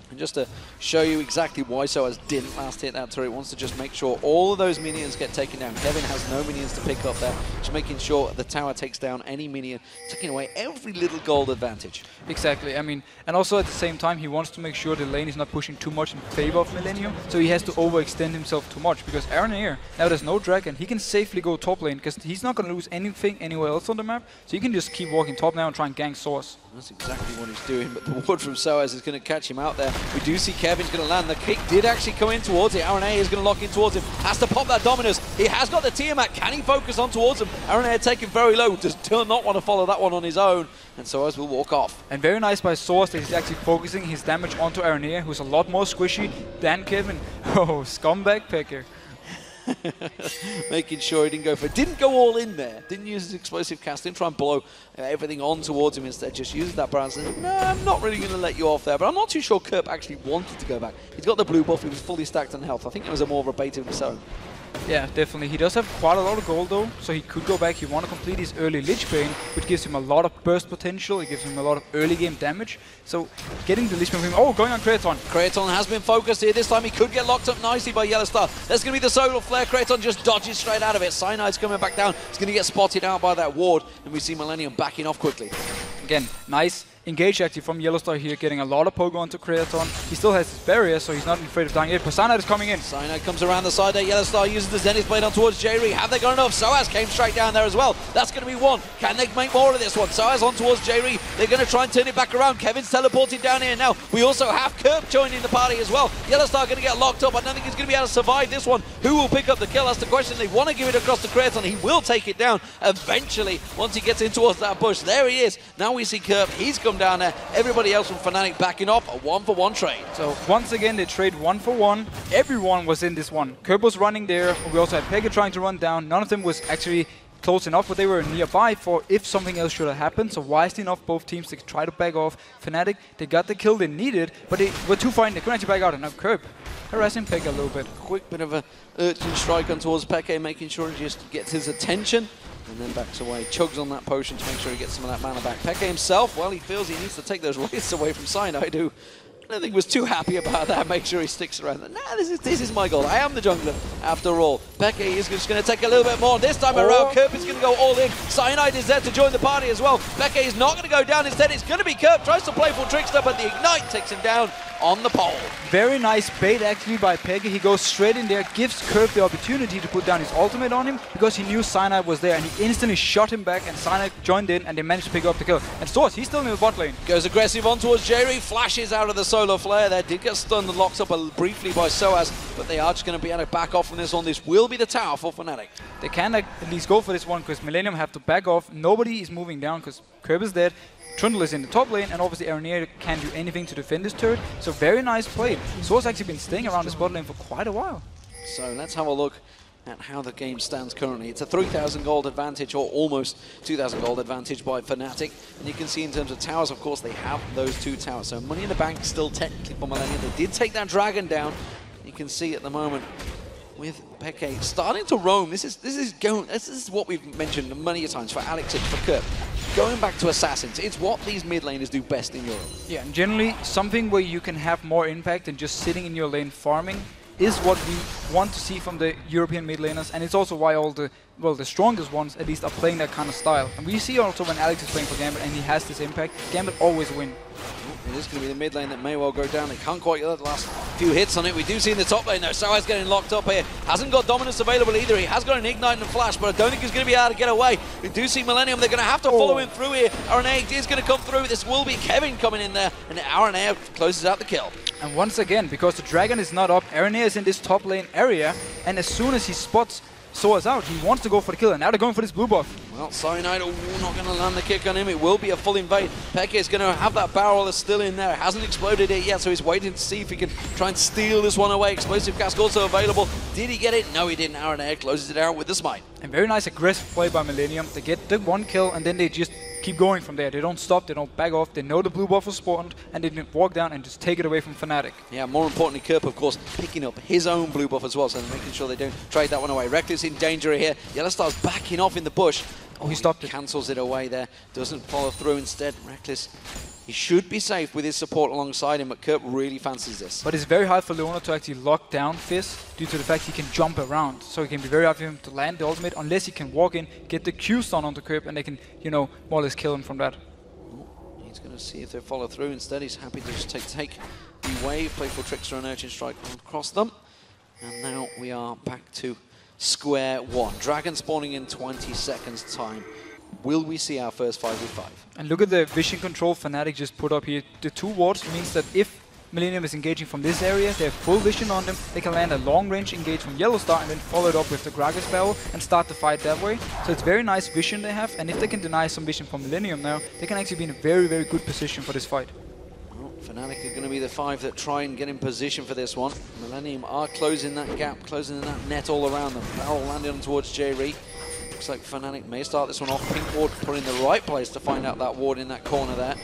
And just to show you exactly why Soaz didn't last hit that turret, wants to just make sure all of those minions get taken down. Kevin has no minions to pick up there, just making sure the tower takes down any minion, taking away every little gold advantage. Exactly, I mean, and also at the same time he wants to make sure the lane is not pushing too much in favor of Millennium, so he has to overextend himself too much, because Aranea, now there's no dragon, he can safely go top lane, because he's not going to lose anything anywhere else on the map, so he can just keep walking top now and try and gank Source. That's exactly what he's doing, but the ward from Soaz is going to catch him out there. We do see Kevin's going to land. The kick did actually come in towards it. Aranea is going to lock in towards him. Has to pop that Dominus. He has got the Tiamat. Can he focus on towards him? Aranea taken very low. Does not want to follow that one on his own. And Soaz will walk off. And very nice by Source that he's actually focusing his damage onto Aranea, who's a lot more squishy than Kevin. Oh, scumbag Peke. Making sure he didn't go for it. Didn't go all in there. Didn't use his explosive cast. Didn't try and blow everything on towards him. Instead, just used that browse. No, I'm not really going to let you off there. But I'm not too sure Kerp actually wanted to go back. He's got the blue buff. He was fully stacked on health. I think it was a more of a bait of his own. Yeah, definitely. He does have quite a lot of gold though, so he could go back. He want to complete his early Lich Bane, which gives him a lot of burst potential. It gives him a lot of early game damage. So getting the Lich Bane from him. Oh, going on Kraton. Kraton has been focused here. This time he could get locked up nicely by Yellowstar. There's going to be the Solar Flare. Kraton just dodges straight out of it. Cyanide's coming back down. He's going to get spotted out by that ward, and we see Millennium backing off quickly. Again, nice engage actually from Yellowstar here, getting a lot of poke onto Kraton. He still has his barrier, so he's not afraid of dying yet. Cyanide is coming in. Cyanide comes around the side there. Yellowstar uses the Zenith Blade on towards J-Ree. Have they got enough? Soaz came straight down there as well. That's going to be one. Can they make more of this one? Soaz on towards J-Ree. They're going to try and turn it back around. Kevin's teleporting down here now. We also have Kerp joining the party as well. Yellowstar going to get locked up. I don't think he's going to be able to survive this one. Who will pick up the kill? That's the question. They want to give it across to Kraton. He will take it down eventually once he gets in towards that bush. There he is. Now we see Kerp. He's come down there. Everybody else from Fnatic backing off. A 1-for-1 trade. So once again, they trade 1-for-1. Everyone was in this one. Kerp was running there. We also had Pega trying to run down. None of them was actually close enough, but they were nearby for if something else should have happened. So wisely enough, both teams to try to back off. Fnatic, they got the kill they needed, but they were too far in. They couldn't actually back out. And now Kerp harassing Pega a little bit. Quick bit of a urgent strike on towards Peke, making sure he just gets his attention. And then backs away, chugs on that potion to make sure he gets some of that mana back. Peke himself, well, he feels he needs to take those wrists away from Cyanide, who I don't think was too happy about that. Make sure he sticks around. Nah, this is my goal. I am the jungler, after all. Peke is just going to take a little bit more. This time around, Kerp is going to go all in. Cyanide is there to join the party as well. Peke is not going to go down. Instead, it's going to be Kerp. Tries to play for Trickster, but the Ignite takes him down on the pole. Very nice bait actually by Pega. He goes straight in there, gives Kerp the opportunity to put down his ultimate on him because he knew Cyanide was there, and he instantly shot him back, and Cyanide joined in, and they managed to pick up the kill. And Source, he's still in the bot lane. Goes aggressive on towards J-Ree, flashes out of the Solar Flare there. Did get stunned and locked up briefly by Soaz, but they are just going to be able to back off from this one. This will be the tower for Fnatic. They can at least go for this one because Millennium have to back off. Nobody is moving down because Kerp is dead. Trundle is in the top lane, and obviously Aranea can't do anything to defend this turret. So very nice play. Source actually been staying around the spot lane for quite a while. So let's have a look at how the game stands currently. It's a 3,000 gold advantage, or almost 2,000 gold advantage by Fnatic. And you can see in terms of towers, of course, they have those 2 towers. So money in the bank still technically for Millennium. They did take that dragon down. You can see at the moment with Peke starting to roam. This is what we've mentioned many times for Alex and for Kerp. Going back to Assassins, it's what these mid laners do best in Europe. Yeah, and generally something where you can have more impact than just sitting in your lane farming is what we want to see from the European mid laners, and it's also why all the strongest ones at least are playing that kind of style. And we see also when Alex is playing for Gambit and he has this impact, Gambit always win. It is going to be the mid lane that may well go down. They can't quite get the last few hits on it. We do see in the top lane though, Soaz getting locked up here. Hasn't got dominance available either. He has got an Ignite and a Flash, but I don't think he's going to be able to get away. We do see Millennium. They're going to have to follow him through here. Aranea is going to come through. This will be Kevin coming in there, and Aranea closes out the kill. And once again, because the dragon is not up, Aranea is in this top lane area, and as soon as he spots Soaz out, he wants to go for the kill, and now they're going for this blue buff. Well, Cyanide not going to land the kick on him. It will be a full invade. Peke is going to have that barrel that's still in there. It hasn't exploded it yet, so he's waiting to see if he can try and steal this one away. Explosive cask also available. Did he get it? No, he didn't. Aranea closes it out with the smite. And very nice aggressive play by Millennium. They get the 1 kill, and then they just keep going from there. They don't stop, they don't back off. They know the blue buff was spawned, and they didn't walk down and just take it away from Fnatic. Yeah, more importantly, Kerp, of course, picking up his own blue buff as well, so they're making sure they don't trade that one away. Reckless in danger here. Yellowstar's backing off in the bush. Oh, he stopped it. Cancels it away there. Doesn't follow through instead. Reckless, he should be safe with his support alongside him, but Kerp really fancies this. But it's very hard for Leona to actually lock down Fizz due to the fact he can jump around. So it can be very hard for him to land the ultimate unless he can walk in, get the Q stun onto Kerp, and they can, you know, more or less kill him from that. He's going to see if they follow through. Instead, he's happy to just take the wave, play for Trickster and Urchin Strike across them. And now we are back to square one. Dragon spawning in 20 seconds time. Will we see our first 5v5? And look at the vision control Fnatic just put up here. The 2 wards means that if Millennium is engaging from this area, they have full vision on them. They can land a long range engage from Yellowstar and then follow it up with the Gragas barrel and start the fight that way. So it's very nice vision they have, and if they can deny some vision from Millennium now, they can actually be in a very, very good position for this fight. Well, Fnatic are going to be the 5 that try and get in position for this one. Millennium are closing that gap, closing that net all around them. Barrel landing on towards J-Ree. Looks like Fnatic may start this one off. Pink ward put in the right place to find out that ward in that corner there.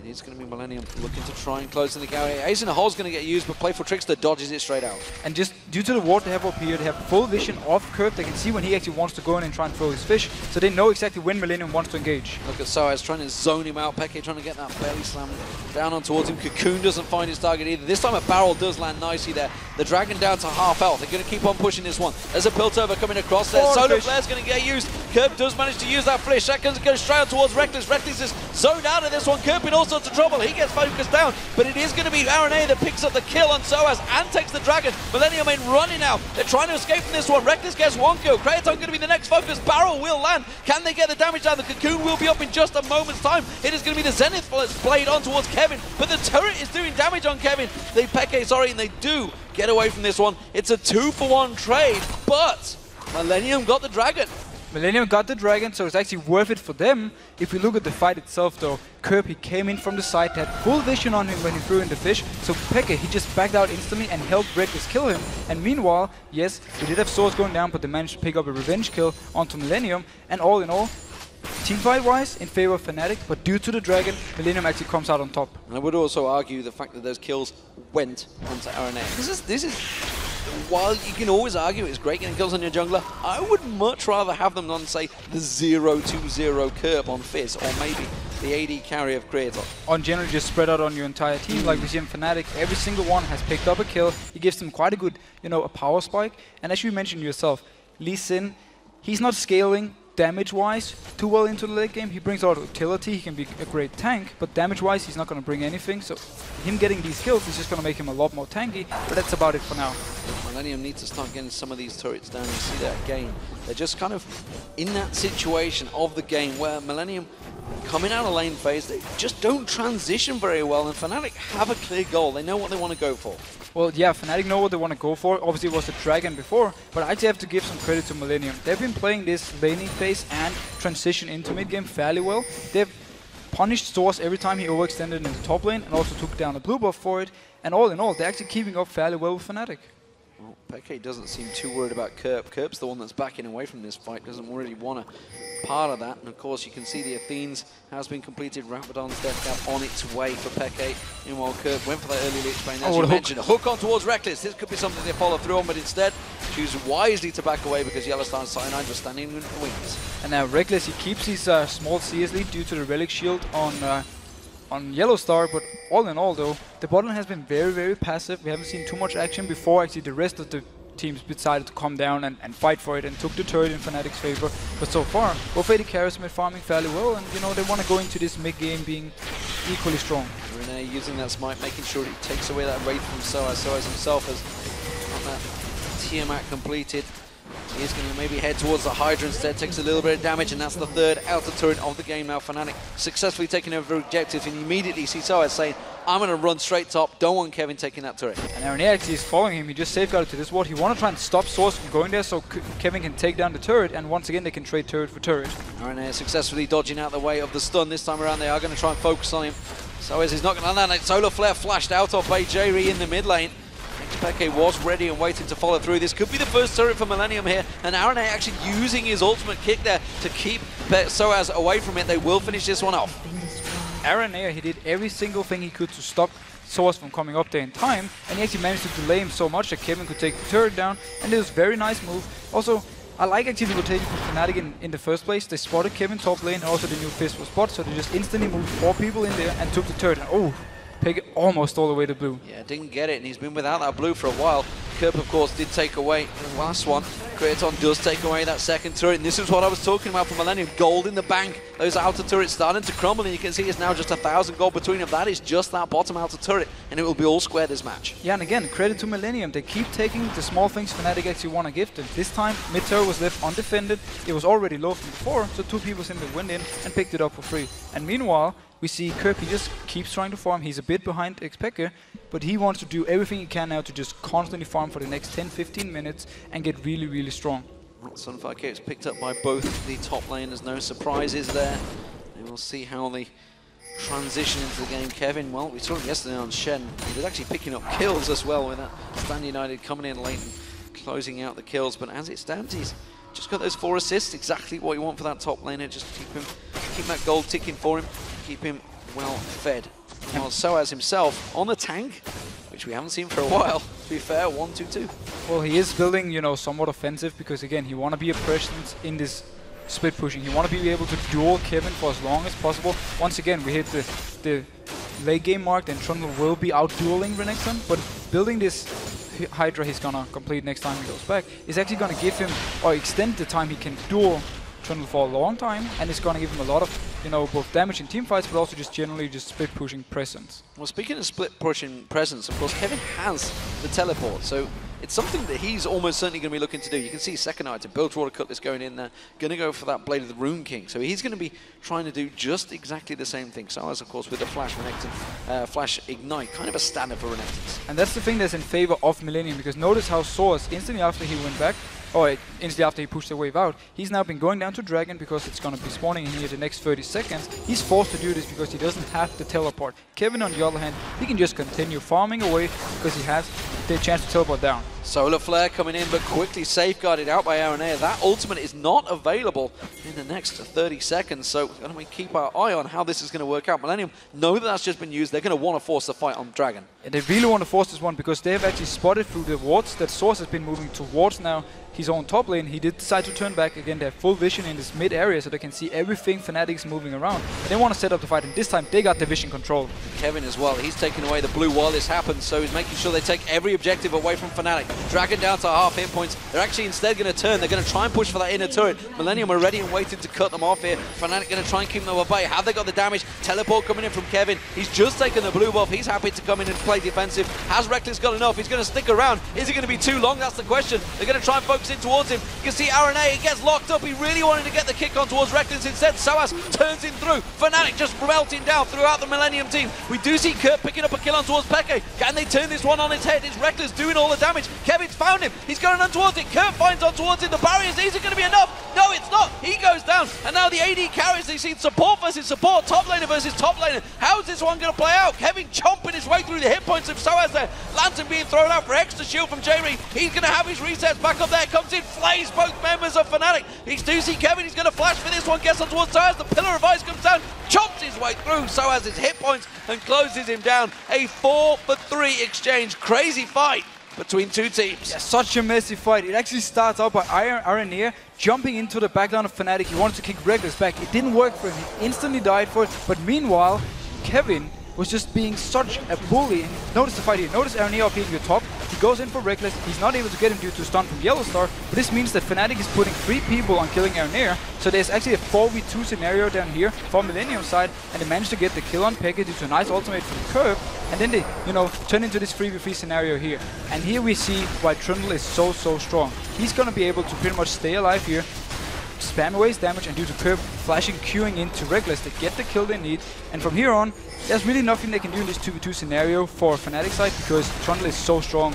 It It's going to be Millennium looking to try and close in the gap. Ace in the hole is going to get used, but Playful Trickster dodges it straight out. And just due to the ward they have up here, they have full vision of Curb. They can see when he actually wants to go in and try and throw his fish, so they know exactly when Millennium wants to engage. Look at Soaz trying to zone him out. Peke trying to get that belly slam down on towards him. Cocoon doesn't find his target either. This time a barrel does land nicely there. The Dragon down to half health. They're going to keep on pushing this one. There's a Piltover coming across there. Solar Flare's going to get used. Curb does manage to use that flash. That goes straight out towards Reckless. Reckless is zoned out of this one. Curb in all sorts of trouble. He gets focused down, but it is going to be RNA that picks up the kill on Soaz and takes the Dragon. Millennium ain't running now. They're trying to escape from this one. Reckless gets one kill. Kraton going to be the next focus. Barrel will land. Can they get the damage down? The Cocoon will be up in just a moment's time. It is going to be the Zenith blade on towards Kevin, but the turret is doing damage on Kevin. They Peke, sorry, and they do get away from this one. It's a 2-for-1 trade, but Millennium got the Dragon. Millennium got the Dragon, so it's actually worth it for them. If we look at the fight itself though, Curb, he came in from the side, had full vision on him when he threw in the fish, so Peke, he just backed out instantly and helped Reckless kill him. And meanwhile, yes, we did have swords going down, but they managed to pick up a revenge kill onto Millennium, and all in all, teamfight-wise, in favor of Fnatic, but due to the Dragon, Millennium actually comes out on top. And I would also argue the fact that those kills went onto RNA. This is, while you can always argue it's great getting kills on your jungler, I would much rather have them on, say, the 0-2-0 Curb on Fizz, or maybe the AD carry of Kratos. On generally just spread out on your entire team, like we see in Fnatic, every single one has picked up a kill. He gives them quite a good, a power spike. And as you mentioned yourself, Lee Sin, he's not scaling damage-wise too well into the late game. He brings a lot of utility, he can be a great tank, but damage-wise he's not going to bring anything, so him getting these kills is just going to make him a lot more tanky, but that's about it for now. Millennium needs to start getting some of these turrets down. You see that again. They're just kind of in that situation of the game where Millennium coming out of lane phase, they just don't transition very well, and Fnatic have a clear goal. They know what they want to go for. Well, yeah, Fnatic know what they want to go for. Obviously, it was the Dragon before, but I actually have to give some credit to Millennium. They've been playing this laning phase and transition into mid-game fairly well. They've punished Source every time he overextended in the top lane and also took down a blue buff for it. And all in all, they're actually keeping up fairly well with Fnatic. Well, Peke doesn't seem too worried about Curb. Curb's the one that's backing away from this fight, doesn't really want to part of that. And of course, you can see the Athenes has been completed. Rapidon's death cap on its way for Peke. Meanwhile, Curb went for that early Lich Bane, as you mentioned. A hook on towards Reckless. This could be something they follow through on, but instead choose wisely to back away because Yellowstar and Cyanide were standing in the wings. And now Reckless, he keeps his small CS lead due to the Relic Shield on Yellowstar, but all in all though, the bot lane has been very, very passive. We haven't seen too much action before actually the rest of the teams decided to come down and fight for it and took the turret in Fnatic's favor. But so far, both AD carries have been farming fairly well, and they want to go into this mid-game being equally strong. Renee using that smite, making sure he takes away that raid from Soaz. Soaz himself has got that Tiamat completed. He's going to maybe head towards the Hydra instead, takes a little bit of damage, and that's the third outer turret of the game now. Fnatic successfully taking over the objective, and you immediately see Soaz saying, I'm going to run straight top, don't want Kevin taking that turret. And Aaron actually is following him, he just safeguarded to this ward. He want to try and stop Source from going there so Kevin can take down the turret, and once again they can trade turret for turret. Aaron successfully dodging out the way of the stun. This time around they are going to try and focus on him. Soaz is not going to land it. Solar Flare flashed out of by Jerry in the mid lane. Peke was ready and waiting to follow through. This could be the first turret for Millennium here, and RNA actually using his ultimate kick there to keep Soaz away from it. They will finish this one off. RNA, he did every single thing he could to stop Source from coming up there in time, and he actually managed to delay him so much that Kevin could take the turret down, and it was a very nice move. Also, I like actually the rotation from Fnatic in the first place. They spotted Kevin top lane, and also the new Fizz was spot, so they just instantly moved 4 people in there and took the turret. And oh, Peke almost all the way to blue. Yeah, didn't get it, and he's been without that blue for a while. Curb, of course, did take away the last one. Kraton does take away that second turret, and this is what I was talking about for Millennium. Gold in the bank. Those outer turrets starting to crumble, and you can see it's now just 1,000 gold between them. That is just that bottom outer turret, and it will be all square this match. Yeah, and again, credit to Millennium. They keep taking the small things Fnatic actually want to give them. This time, mid turret was left undefended. It was already low from before, so 2 people simply went in and picked it up for free. And meanwhile, we see Curb, he just keeps trying to farm. He's a bit behind Xpecker, but he wants to do everything he can now to just constantly farm for the next 10-15 minutes and get really, really strong. Well, Sunfire Cape's picked up by both the top laners. No surprises there. And we'll see how they transition into the game. Kevin, well, we saw him yesterday on Shen. He was actually picking up kills as well with that Stand United coming in late and closing out the kills. But as it stands, he's just got those 4 assists, exactly what you want for that top laner. Just keep that gold ticking for him, keep him well fed. Well, Soaz himself on the tank, which we haven't seen for a while, to be fair, 1-2-2. Well, he is building, you know, somewhat offensive because, again, he want to be a presence in this split pushing. He want to be able to duel Kevin for as long as possible. Once again, we hit the late game mark, then Trundle will be out dueling Renekton, but building this Hydra he's gonna complete next time he goes back is actually gonna give him, or extend the time he can duel Trundle for a long time, and it's gonna give him a lot of, you know, both damage in team fights, but also just generally just split pushing presence. Well, speaking of split pushing presence, of course, Kevin has the teleport, so it's something that he's almost certainly going to be looking to do. You can see second item, Bilgewater Cutlass going in there, going to go for that Blade of the Rune King. So he's going to be trying to do just exactly the same thing. So as, of course, with the Flash Renekton, Flash Ignite, kind of a standard for Renektons. And that's the thing that's in favor of Millennium, because notice how Soaz, instantly after he went back, or instantly after he pushed the wave out, he's now been going down to Dragon because it's going to be spawning in here the next 30 seconds. He's forced to do this because he doesn't have the teleport. Kevin, on the other hand, he can just continue farming away because he has the chance to teleport down. Solar Flare coming in, but quickly safeguarded out by Aranea. That ultimate is not available in the next 30 seconds, so we're going to keep our eye on how this is going to work out. Millennium know that that's just been used. They're going to want to force the fight on Dragon. Yeah, they really want to force this one because they've actually spotted through the wards that Source has been moving towards now his own top lane. He did decide to turn back. Again, they have full vision in this mid area so they can see everything Fnatic's moving around. And they want to set up the fight, and this time they got the vision control. Kevin as well, he's taking away the blue while this happens, so he's making sure they take every objective away from Fnatic. Dragon down to half hit points. They're actually instead going to turn. They're going to try and push for that inner turret. Millennium are ready and waiting to cut them off here. Fnatic going to try and keep them at bay. Have they got the damage? Teleport coming in from Kevin. He's just taken the blue buff. He's happy to come in and play defensive. Has Reckless got enough? He's going to stick around. Is it going to be too long? That's the question. They're going to try and focus in towards him. You can see Aranea, he gets locked up. He really wanted to get the kick on towards Reckless. Instead, Soaz turns him through. Fnatic just melting down throughout the Millennium team. We do see Kurt picking up a kill on towards Peke. Can they turn this one on its head? Is Reckless doing all the damage? Kevin's found him. He's going on towards it. Kurt finds on towards it. The barriers. Is it going to be enough? No, it's not. He goes down. And now the AD carries. They've seen support versus support. Top laner versus top laner. How's this one going to play out? Kevin chomping his way through the hit points of Soaz there. Lantern being thrown out for extra shield from J-Reed. He's going to have his resets back up there. Comes in, flays both members of Fnatic. He's do see Kevin. He's going to flash for this one. Gets on towards Soaz. The Pillar of Ice comes down. Chomps his way through Soaz's hit points and closes him down. A 4-for-3 exchange. Crazy fight between two teams. Yeah, such a messy fight. It actually starts out by Aranea jumping into the backline of Fnatic. He wanted to kick Reckless back. It didn't work for him. He instantly died for it. But meanwhile, Kevin was just being such a bully. And notice the fight here. Notice Aranea up here in the top. He goes in for Reckless. He's not able to get him due to stun from Yellow Star. But this means that Fnatic is putting 3 people on killing Aranea. So there's actually a 4v2 scenario down here for Millennium side. And they managed to get the kill on Peke due to a nice ultimate from Curve. And then they, you know, turn into this 3v3 scenario here. And here we see why Trundle is so strong. He's going to be able to pretty much stay alive here, spam away his damage, and due to Curve flashing, queuing into Reckless, they get the kill they need. And from here on, there's really nothing they can do in this 2v2 scenario for Fnatic side because Trundle is so strong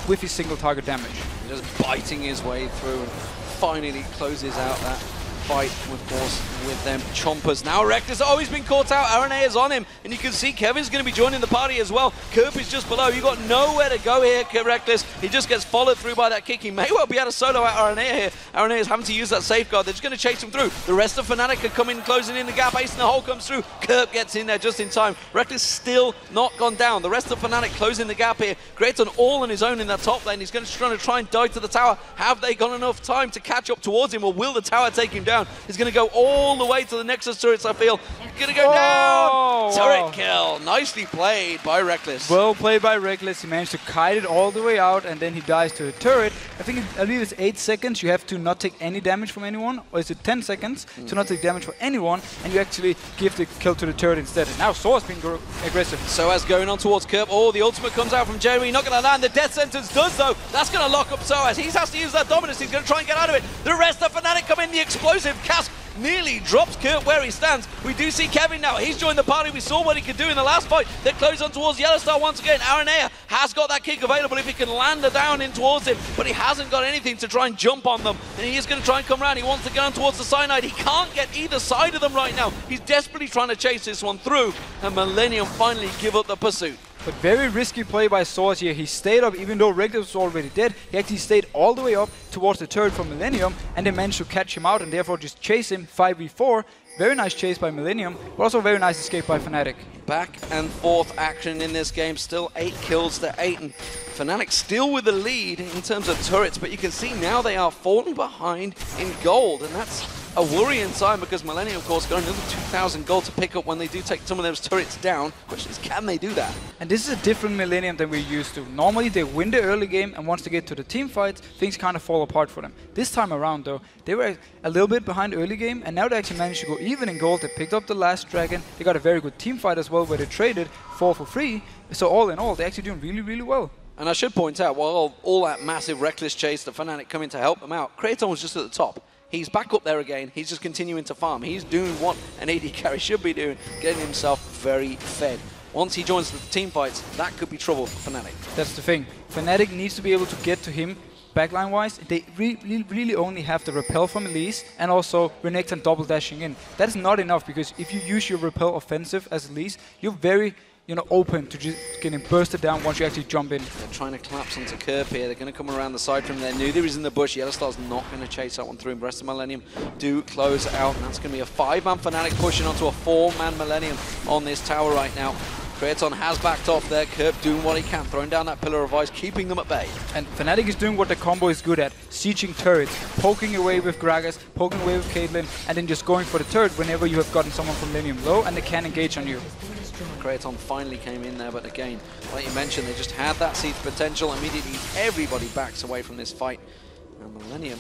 with his single target damage. Just biting his way through and finally closes out that fight, of course, with them chompers. Now Reckless, oh, he's been caught out. Aranea is on him, and you can see Kevin's going to be joining the party as well. Kerp is just below. You got nowhere to go here, Reckless. He just gets followed through by that kick. He may well be able to solo out Aranea here. Aranea is having to use that safeguard. They're just going to chase him through. The rest of Fnatic are coming, closing in the gap. Ace in the hole comes through. Kerp gets in there just in time. Reckless still not gone down. The rest of Fnatic closing the gap here. Creates an all on his own in that top lane. He's going to try and dive to the tower. Have they got enough time to catch up towards him, or will the tower take him down? He's going to go all the way to the Nexus turrets, I feel. Gonna go down! Turret kill. Nicely played by Reckless. Well played by Reckless. He managed to kite it all the way out, and then he dies to a turret. I believe it's 8 seconds. You have to not take any damage from anyone, or is it 10 seconds to not take damage from anyone, and you actually give the kill to the turret instead. And now Soaz being aggressive. Soaz going on towards Kerp. Oh, the ultimate comes out from Jeremy. Not going to land. The death sentence does, though. That's going to lock up Soaz. He has to use that dominance. He's going to try and get out of it. The rest of Fnatic come in. The explosive Cask nearly drops Kurt where he stands. We do see Kevin now. He's joined the party. We saw what he could do in the last fight. They close on towards Yellow Star once again. Aranea has got that kick available if he can land her down in towards him, but he hasn't got anything to try and jump on them. And he is going to try and come around. He wants to get on towards the Cyanide. He can't get either side of them right now. He's desperately trying to chase this one through, and Millennium finally give up the pursuit. But very risky play by Source here. He stayed up even though Reckless was already dead. He actually stayed all the way up towards the turret from Millennium, and they managed to catch him out and therefore just chase him 5v4. Very nice chase by Millennium, but also very nice escape by Fnatic. Back and forth action in this game. Still 8 kills to 8, and Fnatic still with the lead in terms of turrets, but you can see now they are falling behind in gold, and that's a worrying sign because Millennium, of course, got another 2,000 gold to pick up when they do take some of those turrets down. Question is, can they do that? And this is a different Millennium than we're used to. Normally they win the early game, and once they get to the team fights, things kind of fall apart for them. This time around, though, they were a little bit behind early game, and now they actually managed to go even in gold. They picked up the last dragon. They got a very good team fight as well, where they traded 4 for 3. So all in all, they're actually doing really, really well. And I should point out, while all that massive Reckless chase, the Fnatic coming to help them out, Kraton was just at the top. He's back up there again. He's just continuing to farm. He's doing what an AD carry should be doing, getting himself very fed. Once he joins the team fights, that could be trouble for Fnatic. That's the thing. Fnatic needs to be able to get to him backline-wise. They really only have the repel from Elise and also Renekton double dashing in. That is not enough because if you use your repel offensive as Elise, you're very open to just getting bursted down once you actually jump in. They're trying to collapse onto Kerp here. They're going to come around the side from there. Neither is in the bush. Yellowstar's not going to chase that one through. The rest of Millennium do close out, and that's going to be a 5-man Fnatic pushing onto a 4-man Millennium on this tower right now. Kraton has backed off there. Kerp doing what he can, throwing down that pillar of ice, keeping them at bay. And Fnatic is doing what the combo is good at, sieging turrets, poking away with Gragas, poking away with Caitlyn, and then just going for the turret whenever you have gotten someone from Millennium low and they can engage on you. Kraton finally came in there, but again, like you mentioned, they just had that siege potential. Immediately, everybody backs away from this fight. And Millennium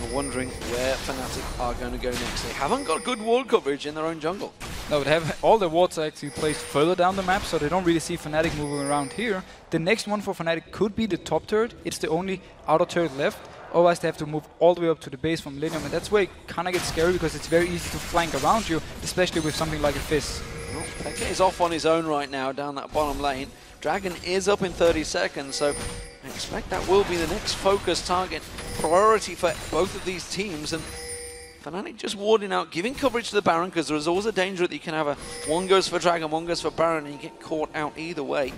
are wondering where Fnatic are going to go next. They haven't got good wall coverage in their own jungle. No, they have all their wards actually placed further down the map, so they don't really see Fnatic moving around here. The next one for Fnatic could be the top turret. It's the only outer turret left. Otherwise, they have to move all the way up to the base from Millennium, and that's where it kind of gets scary because it's very easy to flank around you, especially with something like a Fizz. Well, Peke is off on his own right now down that bottom lane. Dragon is up in 30 seconds, so I expect that will be the next focus target priority for both of these teams. And Fnatic just warding out, giving coverage to the Baron, because there is always a danger that you can have one goes for Dragon, one goes for Baron, and you get caught out either way.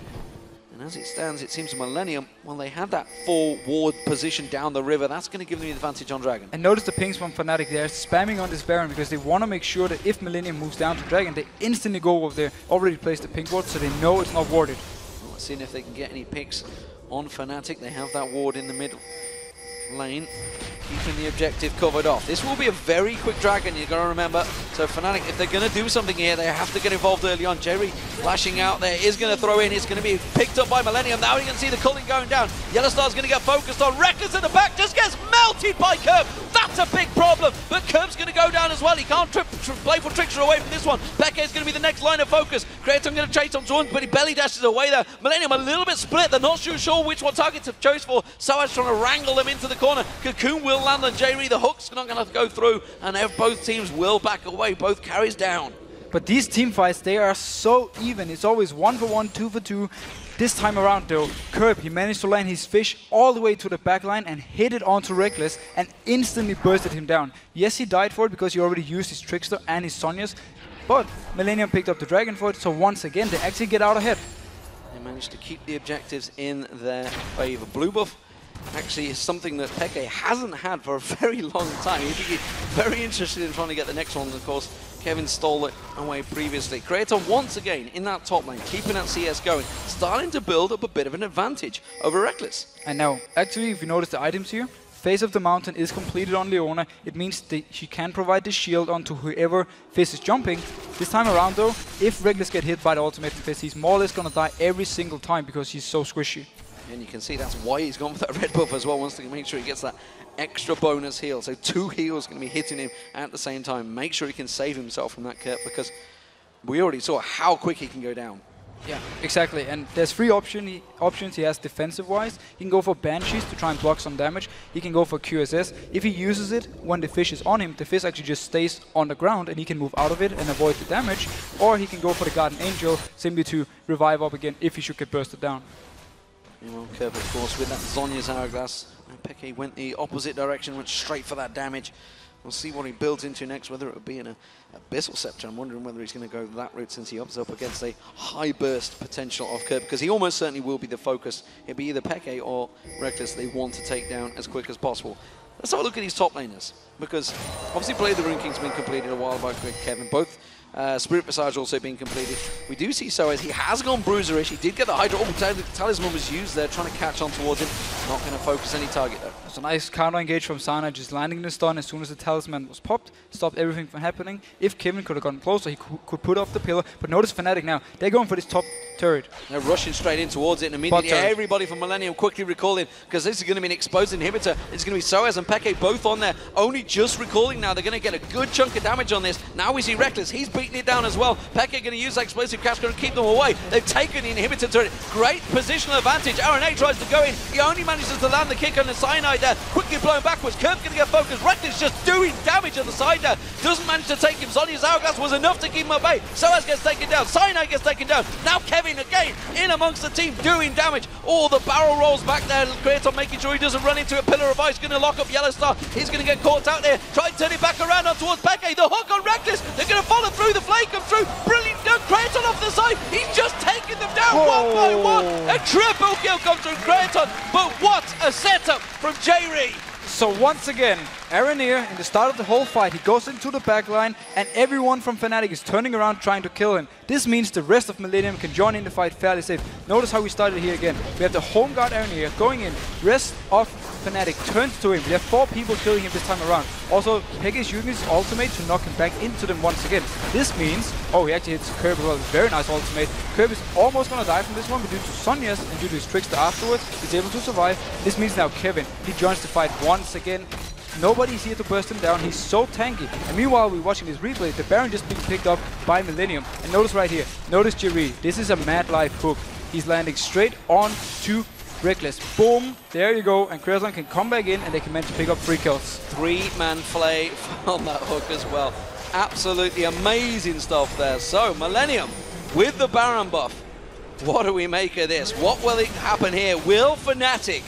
And as it stands, it seems Millennium, well, they have that 4-ward position down the river. That's going to give them the advantage on Dragon. And notice the pings from Fnatic. They're spamming on this Baron because they want to make sure that if Millennium moves down to Dragon, they instantly go over there, already placed the ping ward, so they know it's not warded. Well, let's see if they can get any picks on Fnatic. They have that ward in the middle lane, keeping the objective covered off. This will be a very quick Dragon, you've got to remember. So Fnatic, if they're going to do something here, they have to get involved early on. Jerry lashing out there is going to throw in. It's going to be picked up by Millennium. Now you can see the culling going down. Yellowstar's going to get focused on. Reckless in the back, just gets melted by Kerp. That's a big problem, but Kerp's going to go down as well. He can't play for Trickster away from this one. Peke is going to be the next line of focus. Kraton going to chase on Zorn, but he belly dashes away there. Millennium a little bit split. They're not sure which one target to choose for. Sawaj trying to wrangle them into the corner. Cocoon will land on Jerry. The hook's not going to go through, and both teams will back away. Both carries down. But these team fights, they are so even. It's always 1 for 1, 2 for 2. This time around though, Kerp, he managed to land his fish all the way to the backline and hit it onto Reckless and instantly bursted him down. Yes, he died for it because he already used his Trickster and his Sonya's, but Millennium picked up the Dragon for it, so once again, they actually get out ahead. They managed to keep the objectives in their favor. Blue buff actually is something that Peke hasn't had for a very long time. He's very interested in trying to get the next one, and of course, Kevin stole it away previously. Kraton once again in that top lane, keeping that CS going, starting to build up a bit of an advantage over Reckless. And now, actually, if you notice the items here, Face of the Mountain is completed on Leona. It means that she can provide the shield onto whoever Fizz is jumping. This time around though, if Reckless get hit by the ultimate Fizz, he's more or less gonna die every single time because he's so squishy. And you can see that's why he's gone for that red buff as well, wants to make sure he gets that extra bonus heal. So 2 heals going to be hitting him at the same time. Make sure he can save himself from that Kerp, because we already saw how quick he can go down. Yeah, exactly. And there's 3 options he has defensive-wise. He can go for Banshees to try and block some damage. He can go for QSS. If he uses it when the fish is on him, the fish actually just stays on the ground and he can move out of it and avoid the damage. Or he can go for the Guardian Angel simply to revive up again if he should get bursted down. Well, Kerp, of course, with that Zonya's Hourglass. Peke went the opposite direction, went straight for that damage. We'll see what he builds into next, whether it would be an Abyssal Scepter. I'm wondering whether he's going to go that route since he ups up against a high burst potential of Kirp, because he almost certainly will be the focus. It'll be either Peke or Reckless they want to take down as quick as possible. Let's have a look at these top laners, because obviously Play of the Rune King's been completed a while by Kevin. Both Spirit Visage also being completed. We do see Soaz. He has gone Bruiserish. He did get the Hydra. Oh, Talisman was used there, trying to catch on towards him. Not going to focus any target though. It's a nice counter engage from Sana, just landing the stun as soon as the Talisman was popped. Stopped everything from happening. If Kevin could have gotten closer, he could put off the pillar. But notice Fnatic now. They're going for this top turret. They're rushing straight in towards it, and immediately everybody from Millennium quickly recalling, because this is going to be an exposed inhibitor. It's going to be Soaz and Peke both on there. Only just recalling now. They're going to get a good chunk of damage on this. Now we see Reckless. He's beating it down as well. Peke going to use that explosive cash going to keep them away. They've taken the inhibitor turret. Great positional advantage. RNA tries to go in. He only manages to land the kick on the Cyanide there. Quickly blown backwards. Kirk's going to get focused. Reckless just doing damage on the side there. Doesn't manage to take him. Sonya's hourglass was enough to keep him at bay. Soaz gets taken down. Cyanide gets taken down. Now Kevin again in amongst the team doing damage. All the barrel rolls back there. Kratos making sure he doesn't run into a pillar of ice. Going to lock up Yellow Star. He's going to get caught out there. Try and turn it back around on towards Peke. The hook on Reckless. They're going to follow through. The flame comes through. Brilliant. Kratos off the side. He's just taking them down one by one. A triple kill comes from Kratos. But what a setup from J-Ree. So once again, Aranir, in the start of the whole fight, he goes into the backline and everyone from Fnatic is turning around trying to kill him. This means the rest of Millennium can join in the fight fairly safe. Notice how we started here again. We have the home guard Aranir going in. Rest of Fnatic turns to him. We have 4 people killing him this time around. Also, Peke is using his ultimate to knock him back into them once again. This means, oh, he actually hits Kirp as well. Very nice ultimate. Kirp is almost going to die from this one, but due to Sonya's and due to his trickster afterwards, he's able to survive. This means now Kevin, he joins the fight once again. Nobody's here to burst him down. He's so tanky. And meanwhile, we're watching this replay. The Baron just being picked up by Millennium. And notice right here. Notice J-Ree. This is a Mad Life hook. He's landing straight on to Reckless. Boom. There you go. And Kratos can come back in and they can manage to pick up 3 kills. 3-man play on that hook as well. Absolutely amazing stuff there. So, Millennium with the Baron buff. What do we make of this? What will happen here? Will Fnatic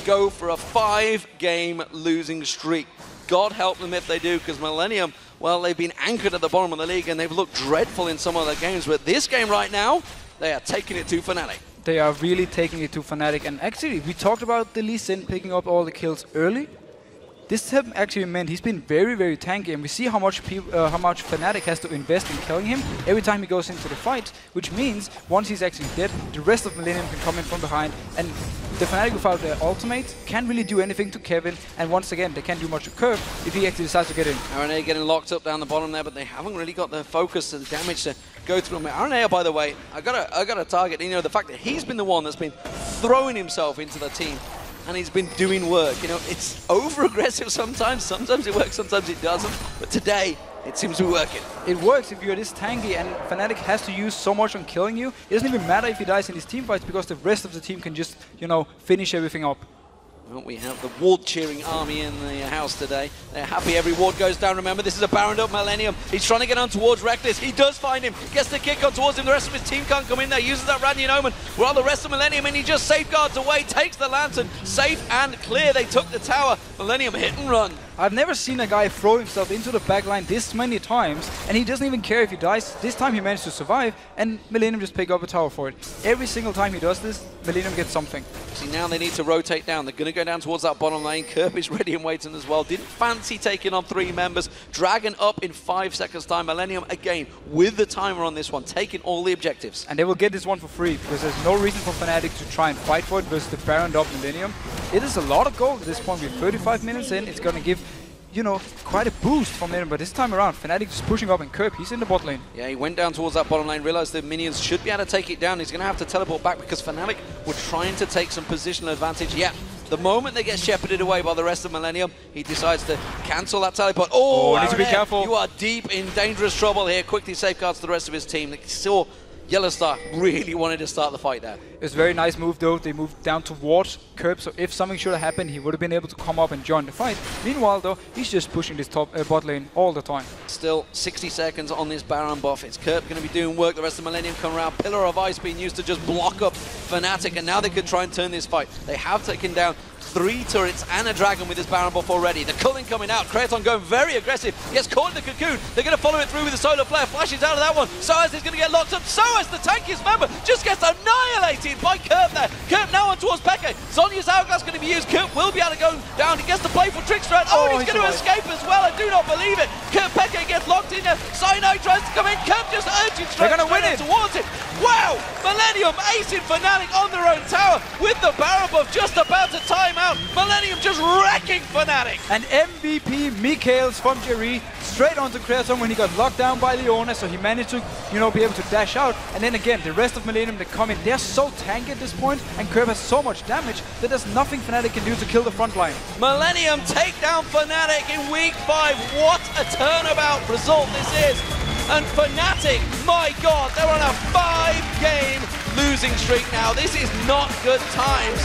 go for a 5-game losing streak? God help them if they do, because Millennium, well, they've been anchored at the bottom of the league and they've looked dreadful in some of their games, but this game right now, they are taking it to Fnatic. They are really taking it to Fnatic, and actually, we talked about the Lee Sin picking up all the kills early. This actually meant he's been very, very tanky, and we see how much Fnatic has to invest in killing him every time he goes into the fight, which means once he's actually dead, the rest of Millennium can come in from behind, and the Fnatic without their ultimate can't really do anything to Kevin, and once again, they can't do much to Kirk if he actually decides to get in. RNA getting locked up down the bottom there, but they haven't really got the focus and the damage to go through him. RNA, by the way, I got a target. You know, the fact that he's been the one that's been throwing himself into the team, and he's been doing work. You know, it's over-aggressive sometimes. Sometimes it works, sometimes it doesn't. But today, it seems to be working. It works if you're this tanky, and Fnatic has to use so much on killing you. It doesn't even matter if he dies in his team fights, because the rest of the team can just, you know, finish everything up. Well, we have the ward cheering army in the house today. They're happy every ward goes down. Remember, this is a Baron up Millennium. He's trying to get on towards Reckless. He does find him. Gets the kick on towards him. The rest of his team can't come in there. Uses that Radiant Omen. While the rest of Millennium, and he just safeguards away. Takes the Lantern. Safe and clear. They took the tower. Millennium hit and run. I've never seen a guy throw himself into the backline this many times, and he doesn't even care if he dies. This time he managed to survive, and Millennium just pick up a tower for it. Every single time he does this, Millennium gets something. See, now they need to rotate down. They're going to go down towards that bottom lane. Kirp is ready and waiting as well. Didn't fancy taking on 3 members. Dragon up in 5 seconds time. Millennium again with the timer on this one, taking all the objectives. And they will get this one for free, because there's no reason for Fnatic to try and fight for it versus the Baron up Millennium. It is a lot of gold at this point. We're 35 minutes in. It's going to give, you know, quite a boost from there, but this time around, Fnatic is pushing up, and Kirp, he's in the bot lane. Yeah, he went down towards that bottom lane, realized the minions should be able to take it down. He's going to have to teleport back because Fnatic were trying to take some positional advantage. Yeah, the moment they get shepherded away by the rest of Millennium, he decides to cancel that teleport. Oh, need to be careful. You are deep in dangerous trouble here. Quickly safeguards the rest of his team. They saw Yellow Star really wanted to start the fight there. It was a very nice move though. They moved down towards Kirp, so if something should have happened, he would have been able to come up and join the fight. Meanwhile though, he's just pushing this top bot lane all the time. Still 60 seconds on this Baron buff. It's Kirp going to be doing work. The rest of Millennium come around. Pillar of Ice being used to just block up Fnatic, and now they could try and turn this fight. They have taken down 3 turrets and a dragon with his Baron buff already. The culling coming out. Kraton going very aggressive. Gets caught in the cocoon. They're going to follow it through with the solar flare. Flashes out of that one. Soaz is going to get locked up. Soaz, the tankiest member, just gets annihilated by Kurt there. Kurt now on towards Peke. Zhonya's hourglass going to be used. Kurt will be able to go down. He gets the playful trickster out. Oh, and he's going to escape as well. I do not believe it. Kurt Peke gets locked in there. Cyanide tries to come in. Kurt just urging straight towards it. Wow! Millennium acing Fnatic on their own tower with the Baron buff just about to time out. Millennium just wrecking Fnatic. And MVP Mikaels from Jerry straight onto Kraton when he got locked down by Leona, so he managed to, be able to dash out. And then again, the rest of Millennium, they come in. They're so tanky at this point, and Curve has so much damage that there's nothing Fnatic can do to kill the front line. Millennium take down Fnatic in week 5. What a turnabout result this is. And Fnatic, my God, they're on a 5-game losing streak now. This is not good times.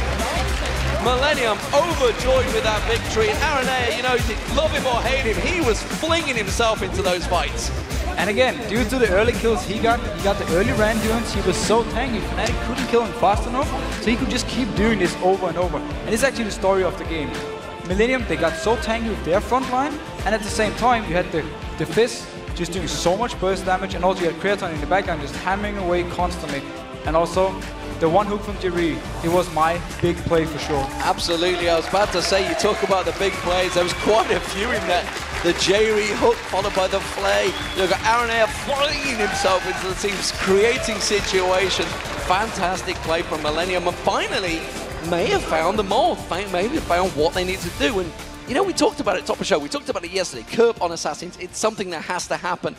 Millennium overjoyed with that victory. And Aranea, love him or hate him, he was flinging himself into those fights. And again, due to the early kills he got the early Randuins, he was so tanky, Fnatic couldn't kill him fast enough, so he could just keep doing this over and over. And it's actually the story of the game. Millennium, they got so tanky with their front line, and at the same time, you had the Fizz just doing so much burst damage, and also you had Kraton in the background just hammering away constantly. And also, the one hook from Jerry, it was my big play for sure. Absolutely, I was about to say, you talk about the big plays, there was quite a few in there. The Jerry hook followed by the flay. You've got Aranea flinging himself into the teams, creating situations. Fantastic play from Millennium, and finally, may have found the mold, maybe found what they need to do. And we talked about it top of the show, we talked about it yesterday, Curb on Assassins, it's something that has to happen.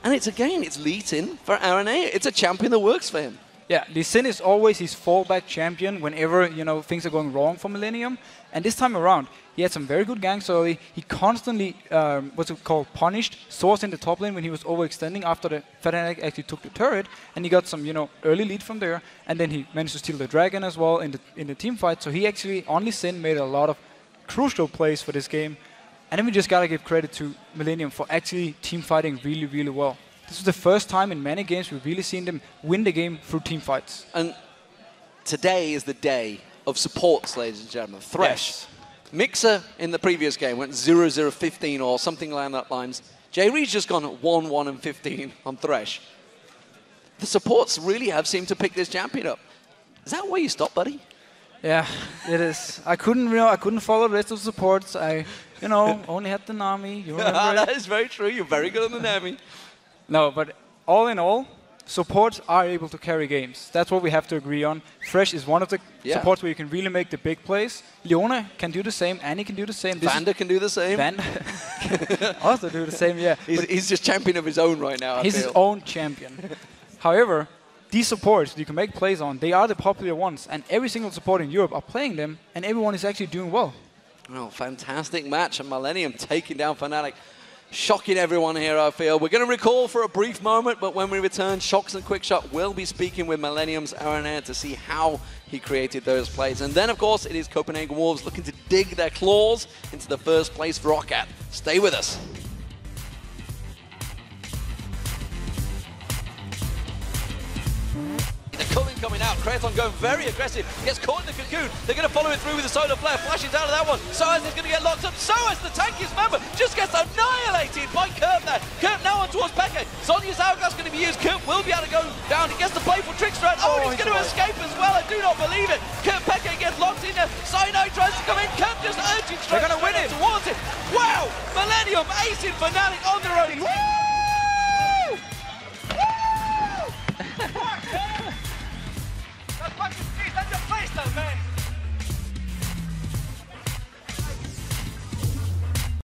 And it's Lee Sin for Aranea. It's a champion that works for him. Yeah, Lee Sin is always his fallback champion whenever, things are going wrong for Millennium. And this time around, he had some very good ganks early. He constantly, punished Source in the top lane when he was overextending after the Fnatic actually took the turret. And he got some, early lead from there. And then he managed to steal the dragon as well in the team fight. So he actually, on Lee Sin, made a lot of crucial plays for this game. And then we just gotta give credit to Millennium for actually team fighting really, really well. This was the first time in many games we've really seen them win the game through team fights. And today is the day of supports, ladies and gentlemen. Thresh. Yes. Mixer in the previous game went 0-0-15 or something along that lines. J-Reed's just gone 1-1-15 on Thresh. The supports really have seemed to pick this champion up. Is that where you stop, buddy? Yeah, it is. I couldn't follow the rest of the supports. I, only had the Nami. You remember that is very true. You're very good on the Nami. No, but all in all, supports are able to carry games. That's what we have to agree on. Thresh is one of the supports where you can really make the big plays. Leona can do the same. Annie can do the same. Vander can do the same. Vander also do the same, yeah. He's just champion of his own right now, He's his own champion. However, these supports you can make plays on, they are the popular ones. And every single support in Europe are playing them, and everyone is actually doing well. Oh, fantastic match. And Millennium taking down Fnatic. Shocking everyone here, I feel. We're going to recall for a brief moment, but when we return, Shox and Quickshot will be speaking with Millennium's Aranea to see how he created those plays. And then, of course, it is Copenhagen Wolves looking to dig their claws into the first place for Roccat. Stay with us. The culling coming out, Kraton going very aggressive, gets caught in the cocoon, they're going to follow it through with the solar flare, flashes out of that one, Soaz is going to get locked up, Soaz, the tankiest member, just gets annihilated by Kurt there, Kurt now on towards Peke, Zhonya's hourglass going to be used, Kurt will be able to go down, he gets the playful trickster out, oh, and he's going to escape as well, I do not believe it, Kurt Peke gets locked in there, Cyanide tries to come in, Kurt just urging straight towards it, wow, Millennium acing Fnatic on their own.